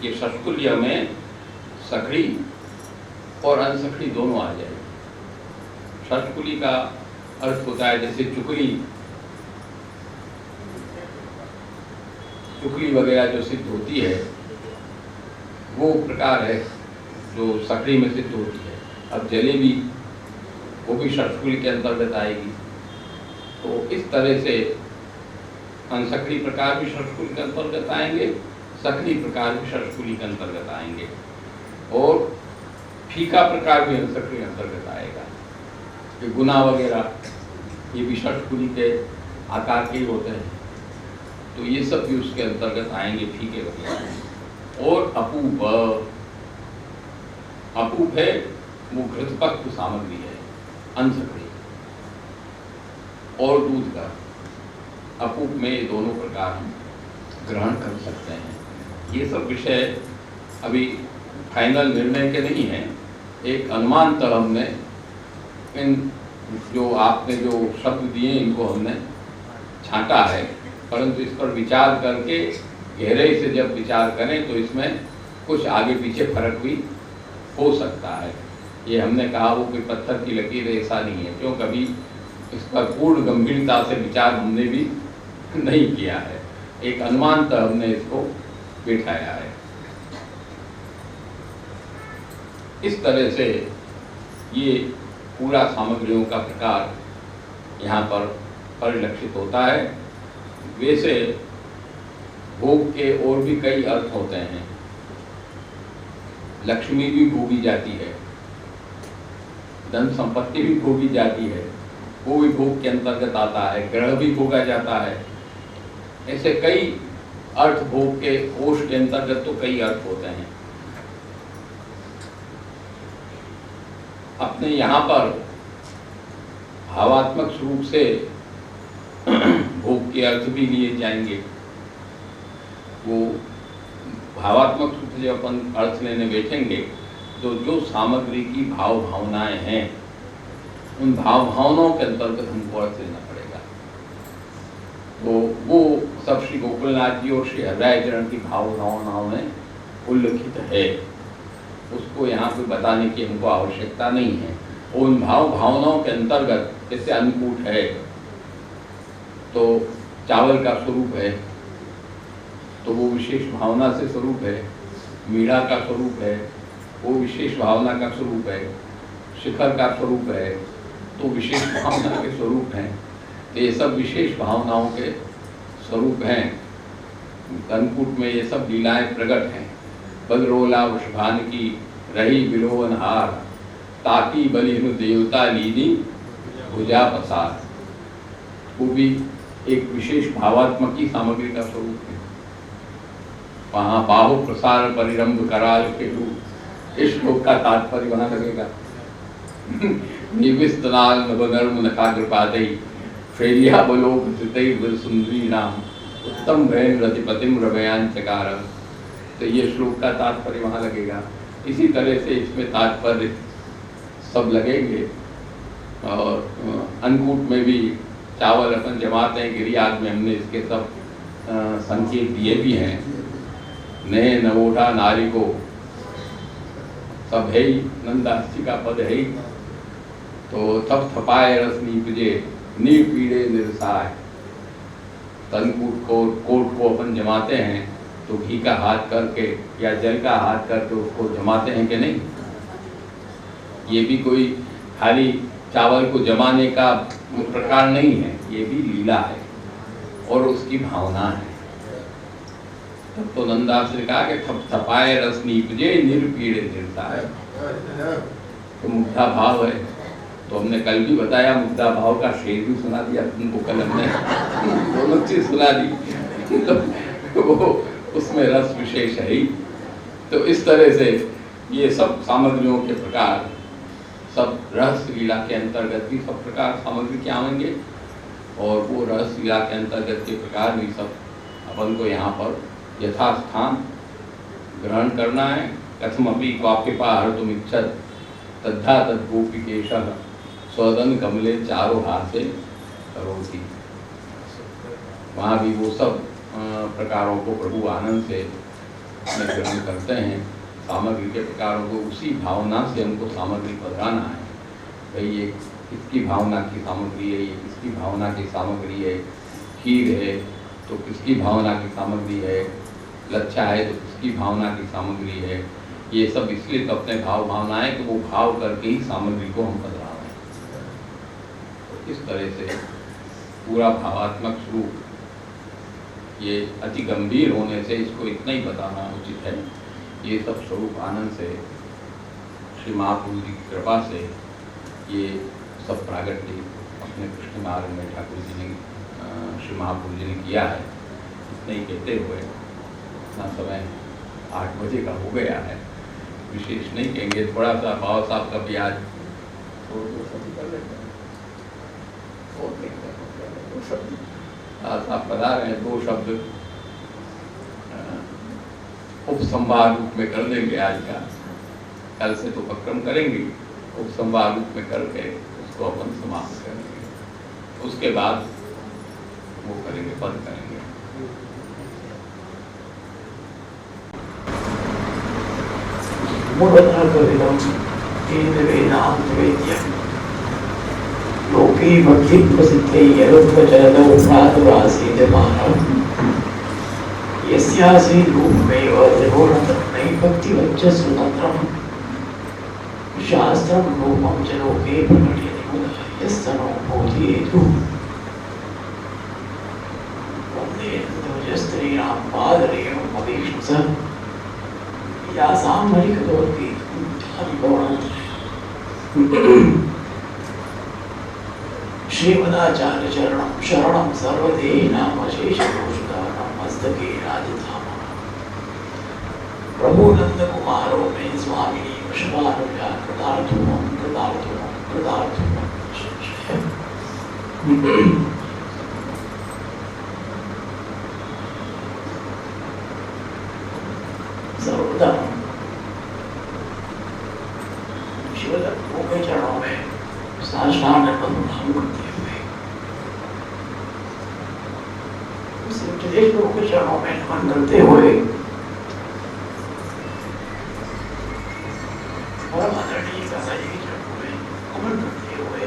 [SPEAKER 1] ये षष्कुल्य में सकड़ी और अनसकड़ी दोनों आ जाएगी। षष्कुली का अर्थ होता है जैसे चुकली, चुकली वगैरह जो सिद्ध होती है वो प्रकार है जो सकड़ी में सिद्ध होती है। अब जलेबी वो भी षष्कुली के अंतर्गत आएगी। तो इस तरह से अनसकड़ी प्रकार भी षष्कुली के अंतर्गत आएंगे, सकड़ी प्रकार भी षष्कुली के अंतर्गत आएंगे, और फीका प्रकार भी अनसकड़ी के अंतर्गत आएगा। ये गुना वगैरह ये भी षष्कुली के आकार के ही होते हैं, तो ये सब भी उसके अंतर्गत आएंगे, फीके वगैरह। और अपूप, अपूप है वो घृतपक्व सामग्री है, अनसकड़ी और दूध का। अपूप में ये दोनों प्रकार हम ग्रहण कर सकते हैं। ये सब विषय अभी फाइनल निर्णय के नहीं हैं, एक अनुमान तक हमने इन जो आपने जो शब्द दिए इनको हमने छांटा है, परंतु इस पर विचार करके गहराई से जब विचार करें तो इसमें कुछ आगे पीछे फर्क भी हो सकता है। ये हमने कहा वो कोई पत्थर की लकीर ऐसा नहीं है, क्यों कभी इस पर पूर्ण गंभीरता से विचार हमने भी नहीं किया है, एक अनुमान तक हमने इसको बिठाया है। इस तरह से ये पूरा सामग्रियों का प्रकार यहाँ पर परिलक्षित होता है। वैसे भोग के और भी कई अर्थ होते हैं। लक्ष्मी भी भोगी जाती है, धन संपत्ति भी भोगी जाती है, वो भी भोग के अंतर्गत आता है। ग्रह भी भोगा जाता है। ऐसे कई अर्थ भोग के कोष के अंतर्गत तो कई अर्थ होते हैं। अपने यहाँ पर भावात्मक रूप से भोग के अर्थ भी लिए जाएंगे। वो भावात्मक रूप से जब अपन अर्थ लेने बैठेंगे तो जो सामग्री की भाव भावनाएं हैं, उन भाव भावनाओं के अंतर्गत हमको अर्थ लेना पड़ेगा। तो वो सब श्री गोकुलनाथ जी और श्री हृदय चरण की भाव भावनाओं में उल्लिखित है। उसको यहाँ पे बताने की हमको आवश्यकता नहीं है। उन भाव भावनाओं के अंतर्गत जैसे अन्नकूट है तो चावल का स्वरूप है, तो वो विशेष भावना से स्वरूप है। मीठा का स्वरूप है, वो विशेष भावना का स्वरूप है। शिखर का स्वरूप है, तो विशेष भावना के स्वरूप हैं। तो ये सब विशेष भावनाओं के स्वरूप हैं। अन्नकूट में ये सब लीलाएं प्रकट हैं। बलरोला वृषभान की रही बिलोवन हार, ताकी बलिनु देवता लीनी भुजा पसार। वो भी एक विशेष भावात्मक की सामग्री का स्वरूप है। वहाँ बाहु प्रसार परिरंभ कराल के रूप, इस श्लोक का तात्पर्य वहाँ लगेगा। निविस्तनाल नवनर्म नखाग्रपादई फेरिया बलोक धृतै सुंदरी नाम उत्तम भैन रतिपतिम रमयान चकार। तो ये श्लोक का तात्पर्य वहाँ लगेगा। इसी तरह से इसमें तात्पर्य सब लगेंगे। और अन्नकूट में भी चावल अपन जमाते हैं। गिरियाद में हमने इसके सब संकेत दिए भी हैं। नए नवोढ़ा नारी को सब है ही, नंदासी का पद है ही। तो थप थपाए रस नीपजे निर्पीड़े निरसाय। तनकूट को कोट को अपन जमाते हैं तो घी का हाथ करके या जल का हाथ करके उसको जमाते हैं कि नहीं। ये भी कोई खाली चावल को जमाने का प्रकार नहीं है, ये भी लीला है और उसकी भावना है। तब तो नंदास ने कहा कि थप थपाए रस नीपजे निर्पीड़े निर्साय। तो मुग्धा भाव है। तो हमने कल भी बताया, मुग्धा भाव का शेर भी सुना दिया तुमको कल हमने, दोनों चीज सुना दी। तो वो उसमें रस विशेष है ही। तो इस तरह से ये सब सामग्रियों के प्रकार, सब रहस्य लीला के अंतर्गत भी सब प्रकार सामग्री के आएंगे। और वो रहस्य लीला के अंतर्गत के प्रकार भी सब अपन को यहाँ पर यथास्थान ग्रहण करना है। कथमपि क्वाप्यपा हर्तुम इच्छत तद्धा तद्गोपिकेशः स्वदन कमले चारों हाथ से करोति। वहाँ भी वो सब प्रकारों को प्रभु आनंद से ग्रहण करते हैं। सामग्री के प्रकारों को उसी भावना से हमको सामग्री पधराना है। भाई ये किसकी भावना की सामग्री है, ये किसकी भावना की सामग्री है। खीर है तो किसकी भावना की सामग्री है, लच्छा है तो किसकी भावना की सामग्री है। ये सब इसलिए तो अपने भाव भावनाएं कि वो भाव करके ही सामग्री को हम पधरा रहे हैं। तो इस तरह से पूरा भावात्मक स्वरूप ये अति गंभीर होने से इसको इतना ही बताना उचित है। ये सब स्वरूप आनंद से श्री महाप्रभु जी की कृपा से ये सब प्रागट्य अपने कृष्ण नारायण में ठाकुर जी ने श्री महाप्रभु जी ने किया है। इतना ही कहते हुए इतना समय 8 बजे का हो गया है, विशेष नहीं कहेंगे। थोड़ा सा बाबा साहब का भी आज कर लेते हैं। साहब बता रहे हैं 2 शब्द उपसंहार रूप में कर देंगे आज का। कल से तो उपक्रम करेंगे, उपसंहार रूप में करके उसको अपन समाप्त करेंगे। उसके बाद वो करेंगे, बंद करेंगे।
[SPEAKER 2] लोके भक्ति प्रसिद्धे यरुत्वचरदो प्रातरासीदमानम् यस्यासि रूपमेव त्रिगुणतत्मै भक्तिवच्च सुतन्त्रम् शास्त्रं रूपं च लोके प्रकट्यते मुदाय। यस्तनोपोधीतु वन्दे ध्वजस्त्रीणां पादरेणुम् अभीष्णुस यासां हरिकथोक्तिगौरवम् श्रीमदाचार्य चरणं शरणं सर्वदेहिनामशेषदोषदानं मस्तके राजधामा प्रभुनंद कुमारो मे स्वामिनी वृषभानुजा कृतार्थुमं सर्वदा शिवदत्त के चरणों में साष्टांग प्रणाम करते हुए देश प्रभु के चरणों में नमन करते हुए परम आदरणीय दादा जी के चरणों में नमन करते हुए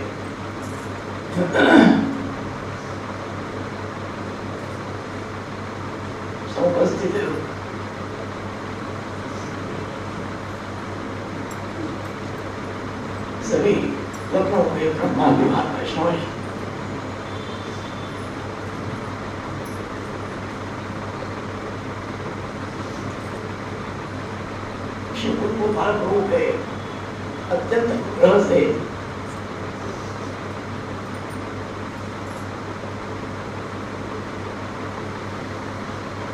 [SPEAKER 2] उपस्थित सभी लखनऊ के ब्रह्मा विभाग वैष्णव शिवकुमार प्रभु के अत्यंत अनुग्रह से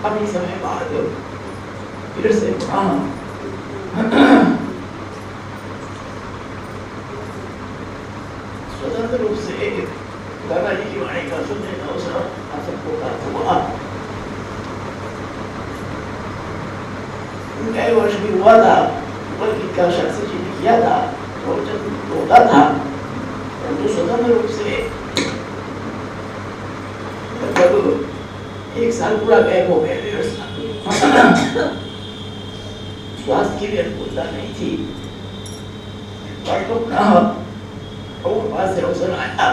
[SPEAKER 2] अभी समय बाद फिर से पुनः स्वतंत्र रूप से दादाजी की वाणी का सुनने का अवसर आप सबको प्राप्त हुआ। कई वर्ष भी हुआ था, बल्कि का शास्त्री जी ने किया था, होता था, परंतु स्वतंत्र रूप से लगभग 1 साल पूरा गैप हो गया। 1.5 साल स्वास्थ्य की भी अनुकूलता नहीं थी, परंतु पुनः प्रभु पास से अवसर आया।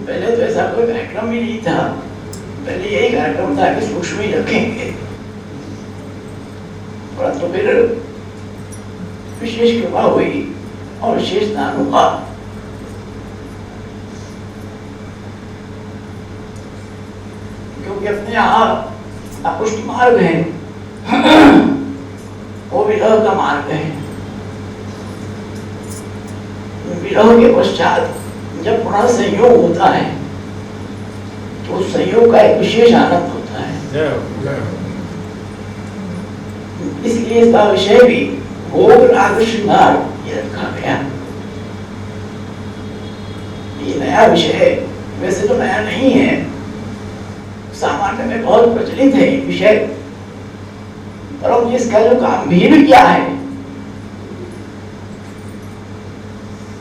[SPEAKER 2] पहले तो ऐसा कोई कार्यक्रम ही नहीं था, पहले यही कार्यक्रम था कि सूक्ष्म ही रखेंगे, परंतु फिर विशेष कृपा हुई और विशेष दान हुआ। क्योंकि अपने यहाँ अपुष्ट मार्ग है, वो विरह का मार्ग है। विरह के पश्चात जब पुनः संयोग होता है तो उस संयोग का एक विशेष आनंद होता है। इसलिए इसका विषय भी भोग राग श्रृंगार ये रखा गया। ये नया विषय वैसे तो नया नहीं है, सामान्य में बहुत प्रचलित है ये विषय, परंतु इसका जो गांभीर्य क्या है,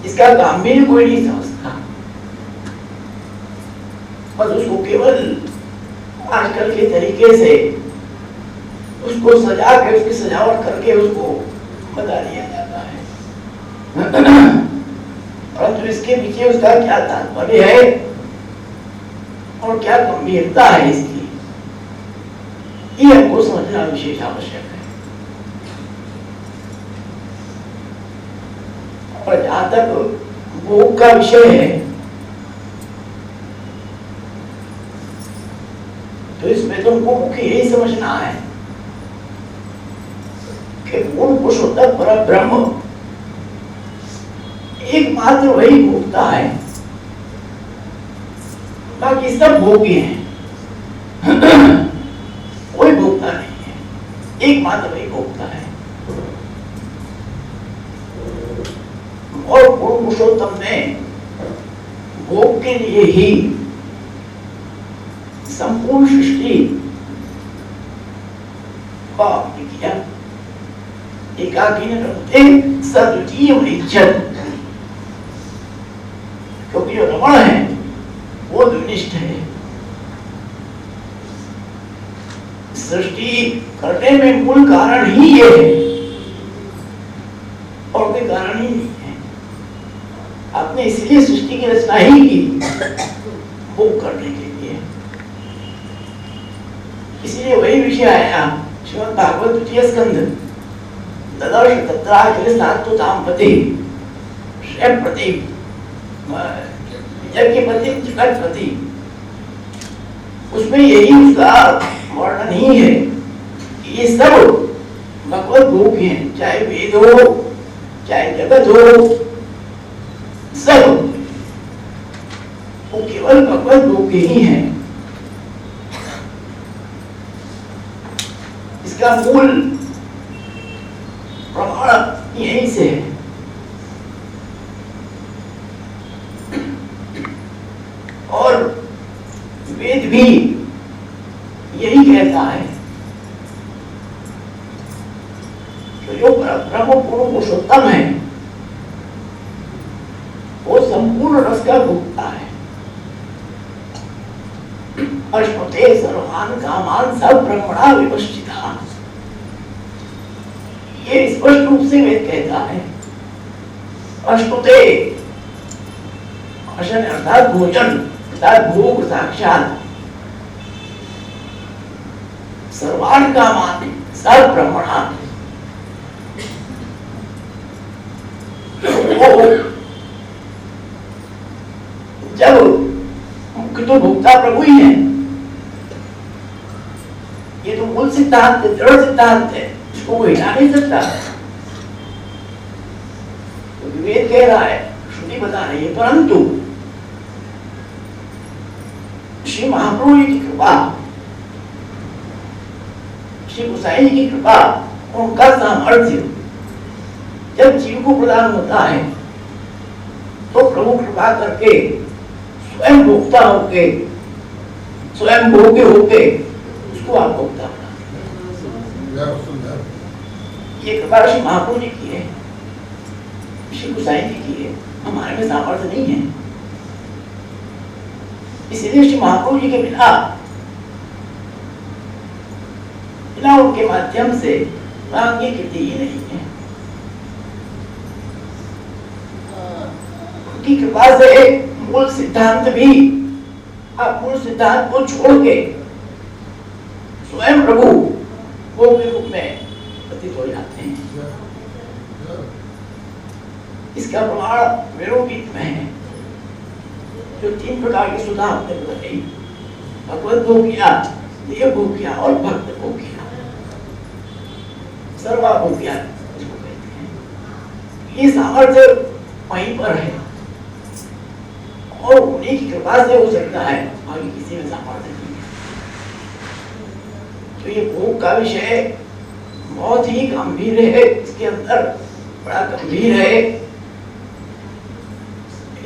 [SPEAKER 2] इसका गांभीर्य कोई नहीं समझता। बस उसको केवल आजकल के तरीके से उसको सजा के, उसकी सजावट करके उसको बता दिया जाता है, परंतु इसके पीछे उसका क्या तात्पर्य है और क्या गंभीरता है इसकी, ये हमको समझना विशेष आवश्यक है। और जहां तक भोग का विषय है तो इसमें तुमको मुख्य यही समझना है कि पूर्ण पुरुषोत्तम परब्रह्म एकमात्र वही भोगता है, बाकी सब भोगी हैं। कोई भोगता नहीं है, एकमात्र वही भोगता है। और पूर्ण पुरुषोत्तम ने भोग के लिए ही संपूर्ण सृष्टि का किया। एकाकीन रमते सद्वितीय इज्जत, क्योंकि जो रमण है वो द्विनिष्ठ है। सृष्टि करने में मूल कारण ही ये है और कोई कारण ही नहीं है। आपने इसलिए सृष्टि की रचना ही की, भोग करने के लिए। इसलिए वही विषय आया श्रीमद् भागवत द्वितीय स्कंध तदर्श तत्राचलिस्तात्तु तामपति श्रेयप्रति यज्ञपति जगतपति, उसमें यही उसका वर्णन ही है कि ये सब भगवत भोग हैं, चाहे वेद हो चाहे जगत हो, सब वो केवल भगवत भोग ही है। इसका मूल प्रमाण यहीं से है। और वेद भी यही कहता है कि जो ब्रह्म पूर्ण पुरुषोत्तम है वो संपूर्ण रस का भोक्ता है। अश्नुते सर्वान कामान सब ब्रह्मणा विपश्चिता, ये स्पष्ट रूप से वेद कहता है। अश्नुते अशन अर्थात भोजन अर्थात भोग साक्षात, सर्वान कामान सब ब्रह्मणा, जब मुख्य तो भोक्ता प्रभु ही है, ये तो मूल सिद्धांत है, दृढ़ सिद्धांत है, इसको कोई हिला नहीं सकता। तो वेद कह रहा है, श्रुति बता रही है, परंतु श्री महाप्रभु जी की कृपा, श्री गोसाई जी की कृपा, उनका सामर्थ्य जब जीव को प्रदान होता है तो प्रभु कृपा करके स्वयं भोक्ता होके, स्वयं भोग्य होके उसको आप भोक्ता बना। ये कृपा श्री महाप्रभु जी की है, श्री गोसाई जी की है, हमारे में सामर्थ्य नहीं है। इसलिए श्री महाप्रभु जी के बिना उनके माध्यम से की कृति ही नहीं है। उनकी कृपा से मूल सिद्धांत भी, आप मूल सिद्धांत को छोड़ के स्वयं प्रभु भोग के रूप में प्रतीत हो जाते हैं। इसका प्रमाण वेदोगीत में है, जो 3 प्रकार की सुधा हमने बताई, भगवत भोग किया, देव भोग किया और भक्त भोग किया, सर्वा भोग किया इसको कहते हैं। ये सामर्थ्य वहीं पर है और उन्हीं की कृपा से हो सकता है, आगे किसी में सामर्थ्य नहीं है। तो ये भोग का विषय बहुत ही गंभीर है, इसके अंदर बड़ा गंभीर है,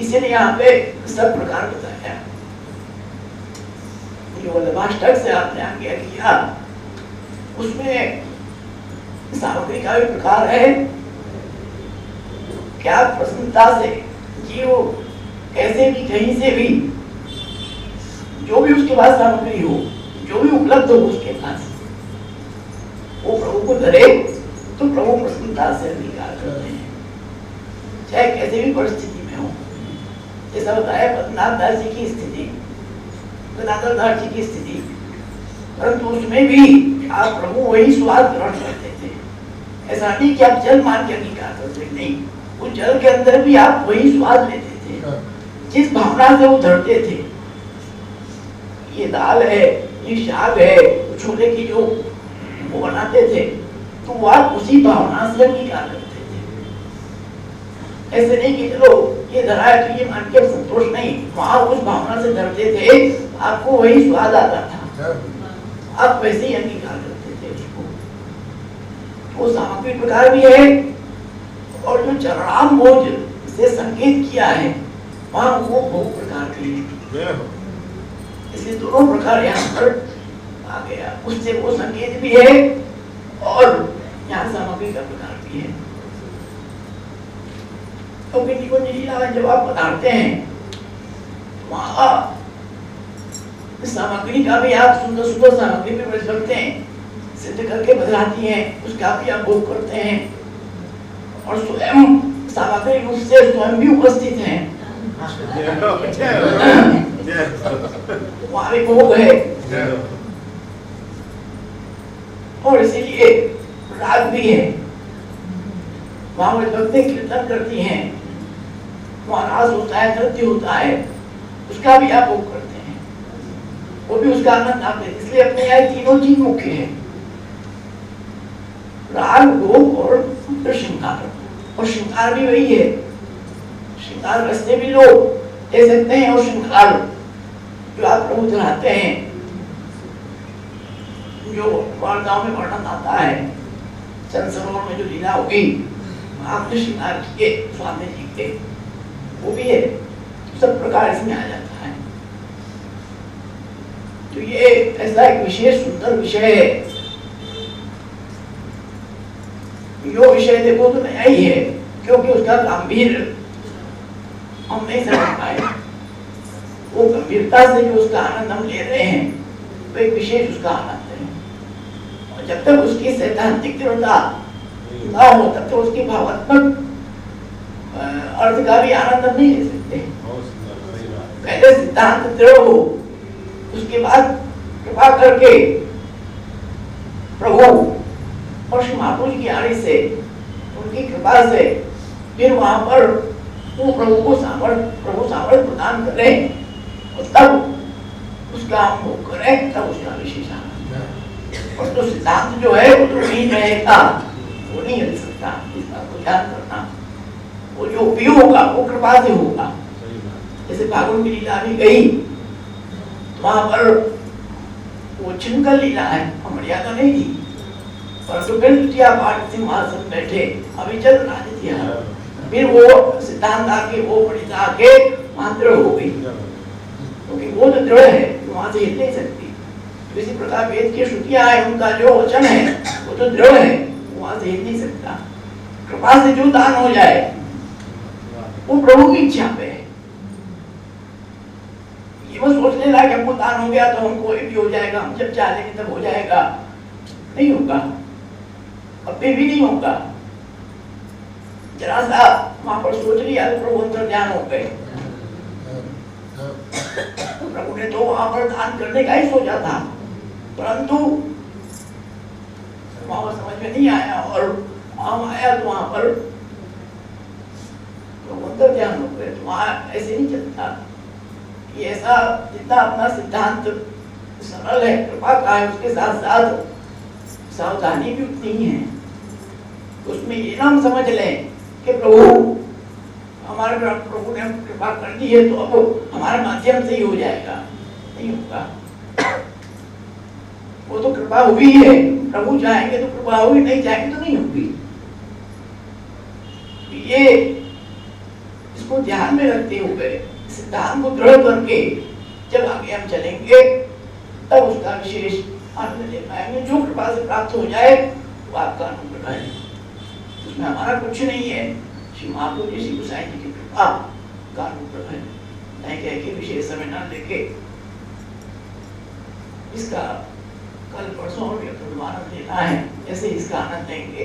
[SPEAKER 2] इसलिए यहाँ पे सब प्रकार बताया। जो वल्लभाष्टक से आपने आज्ञा किया उसमें सामग्री का भी प्रकार है, क्या प्रसन्नता से जीव कैसे भी कहीं से भी जो भी उसके पास सामग्री हो, जो भी उपलब्ध हो उसके पास, वो प्रभु को धरे तो प्रभु प्रसन्नता से अंगीकार करते हैं, चाहे कैसे भी परिस्थिति में हो। जैसा बताया पद्मनाभ दास जी की स्थिति, गदाधर दास जी की स्थिति, परंतु उसमें भी आप प्रभु वही स्वाद ग्रहण करते थे। ऐसा नहीं कि आप जल मान के अंगीकार करते, नहीं, उस जल के अंदर भी आप वही स्वाद लेते थे, जिस भावना से वो धरते थे। ये दाल है, ये शाग है, छोले की जो वो बनाते थे, तो वो आप उसी भावना से अंगीकार करते थे। ऐसे नहीं कि चलो ये धरा है तो ये मान के संतोष नहीं, वहां उस भावना से धरते थे, आपको वही स्वाद आता था, आप वैसे ही अंगीकार करते थे उसको। वो सामग्री प्रकार भी है, और जो चरणाम भोज से संकेत किया है वहां वो भोग प्रकार के लिए, इसलिए दोनों प्रकार यहाँ पर आ गया। उससे वो संकेत भी है और यहाँ सामग्री का प्रकार भी है। तो निकुंज लीला में जब आप पधारते हैं वहां सामग्री का भी आप सुंदर सुंदर सामग्री भी बरस सकते हैं, सिद्ध करके बदलाती हैं, उसका भी आप भोग करते हैं, और स्वयं सामग्री रूप से स्वयं भी उपस्थित हैं, वहां भी भोग है। और इसीलिए राग भी है, वहाँ वो भक्ति कीर्तन करती हैं, वहाँ रास होता है, नृत्य होता है, उसका भी आप भोग करते हैं, वो भी उसका आनंद आप लेते। इसलिए अपने यहाँ तीनों चीज मुख्य है, राग, भोग और श्रृंगार। और श्रृंगार भी वही है, श्रृंगार रस से भी लोग ले सकते हैं, और श्रृंगार जो आप प्रभु चढ़ाते हैं, जो वार्ताओं में वर्णन आता है, चंद सरोवर में जो लीला होगी, आपने श्रृंगार किए स्वामी जी के, वो भी है, सब प्रकार इसमें आ जाता है। तो ये ऐसा एक विशेष सुंदर विषय है। यो विषय देखो तो नया ही है, क्योंकि उसका गंभीर हम नहीं समझ पाए। वो गंभीरता से जो उसका आनंद हम ले रहे हैं, वो एक विशेष उसका आनंद है। और जब तक उसकी सैद्धांतिक दृढ़ता ना हो, तब तक उसकी भावात्मक अर्थ का भी आनंद हम नहीं ले सकते। पहले सिद्धांत दृढ़ हो, उसके बाद कृपा करके प्रभु और श्री महाप्रभु जी की आड़ी से, उनकी कृपा से फिर वहां पर वो प्रभु को सामर्थ्य प्रदान करें, और तब उसका हम भोग करें, तब उसका विशेष आनंद। और तो सिद्धांत जो है वो तो नहीं रहेगा, वो नहीं मिल सकता। इस बात को ध्यान करना, वो जो भी होगा वो कृपा से होगा। जैसे फागुन की लीला भी गई, वहां पर वो छिनकल लीला है, मर्यादा नहीं थी, परंतु फिर द्वितीय पाठ सिंहासन बैठे, अभी चल राजनीति, फिर वो सिद्धांत आके, वो पंडित आके वहां दृढ़ हो गई, क्योंकि वो जो दृढ़ है वहां से हिल नहीं सकती। तो इसी प्रकार वेद की श्रुतियां है, उनका जो वचन है वो जो दृढ़ है, वहां से हिल नहीं सकता। कृपा से जो दान हो जाए वो प्रभु की इच्छा पे है। ये वो सोच लेना कि हमको दान हो गया तो हमको भी हो जाएगा, हम जब चाहेंगे तब हो जाएगा, नहीं होगा, अभी भी नहीं होगा। जरा सा वहां पर सोच लिया तो प्रभु अंतर ध्यान हो गए। प्रभु ने तो वहां पर दान करने का ही सोचा था, परंतु वहां समझ में नहीं आया, और हम आया तो वहां पर प्रभु अंतर ध्यान हो गए। तो वहां ऐसे नहीं चलता, ये ऐसा जितना अपना सिद्धांत सरल है, कृपा का है, उसके साथ साथ सावधानी भी उतनी ही है। उसमें ये ना हम समझ लें कि प्रभु हमारे प्रभु ने कृपा कर दी है तो अब हमारे माध्यम से ही हो जाएगा, नहीं होगा। वो तो कृपा हुई है, प्रभु चाहेंगे तो कृपा होगी, नहीं चाहेंगे तो नहीं होगी। ये इसको ध्यान में रखते हुए सिद्धांत को दृढ़ करके जब आगे हम चलेंगे, तब उसका विशेष आनंद ले पाएंगे। जो कृपा से प्राप्त हो जाए वो आपका अनुग्रह है, उसमें हमारा कुछ नहीं है। श्री महाप्रभु जी, श्री गोसाई जी की कृपा का अनुग्रह है। नहीं कह के विशेष समय न लेके इसका कल परसों और आनंद लेना है, ऐसे इसका आनंद लेंगे।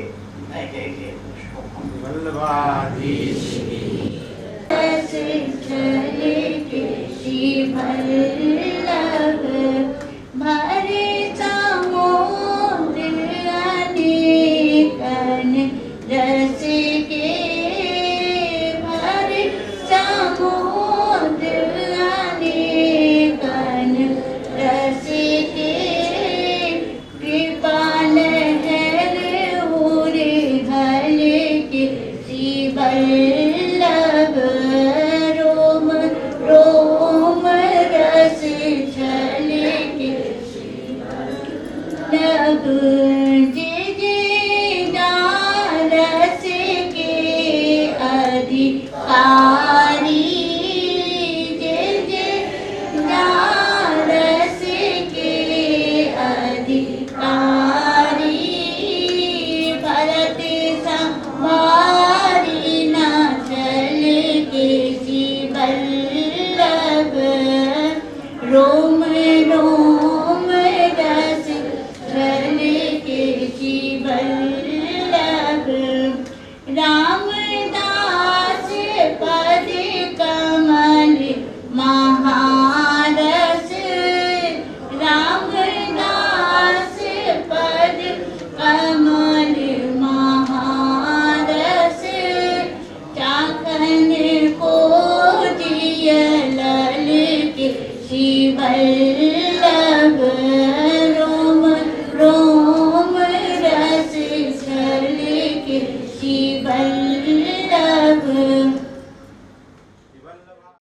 [SPEAKER 2] नहीं कह के
[SPEAKER 3] रामदास Jagannatha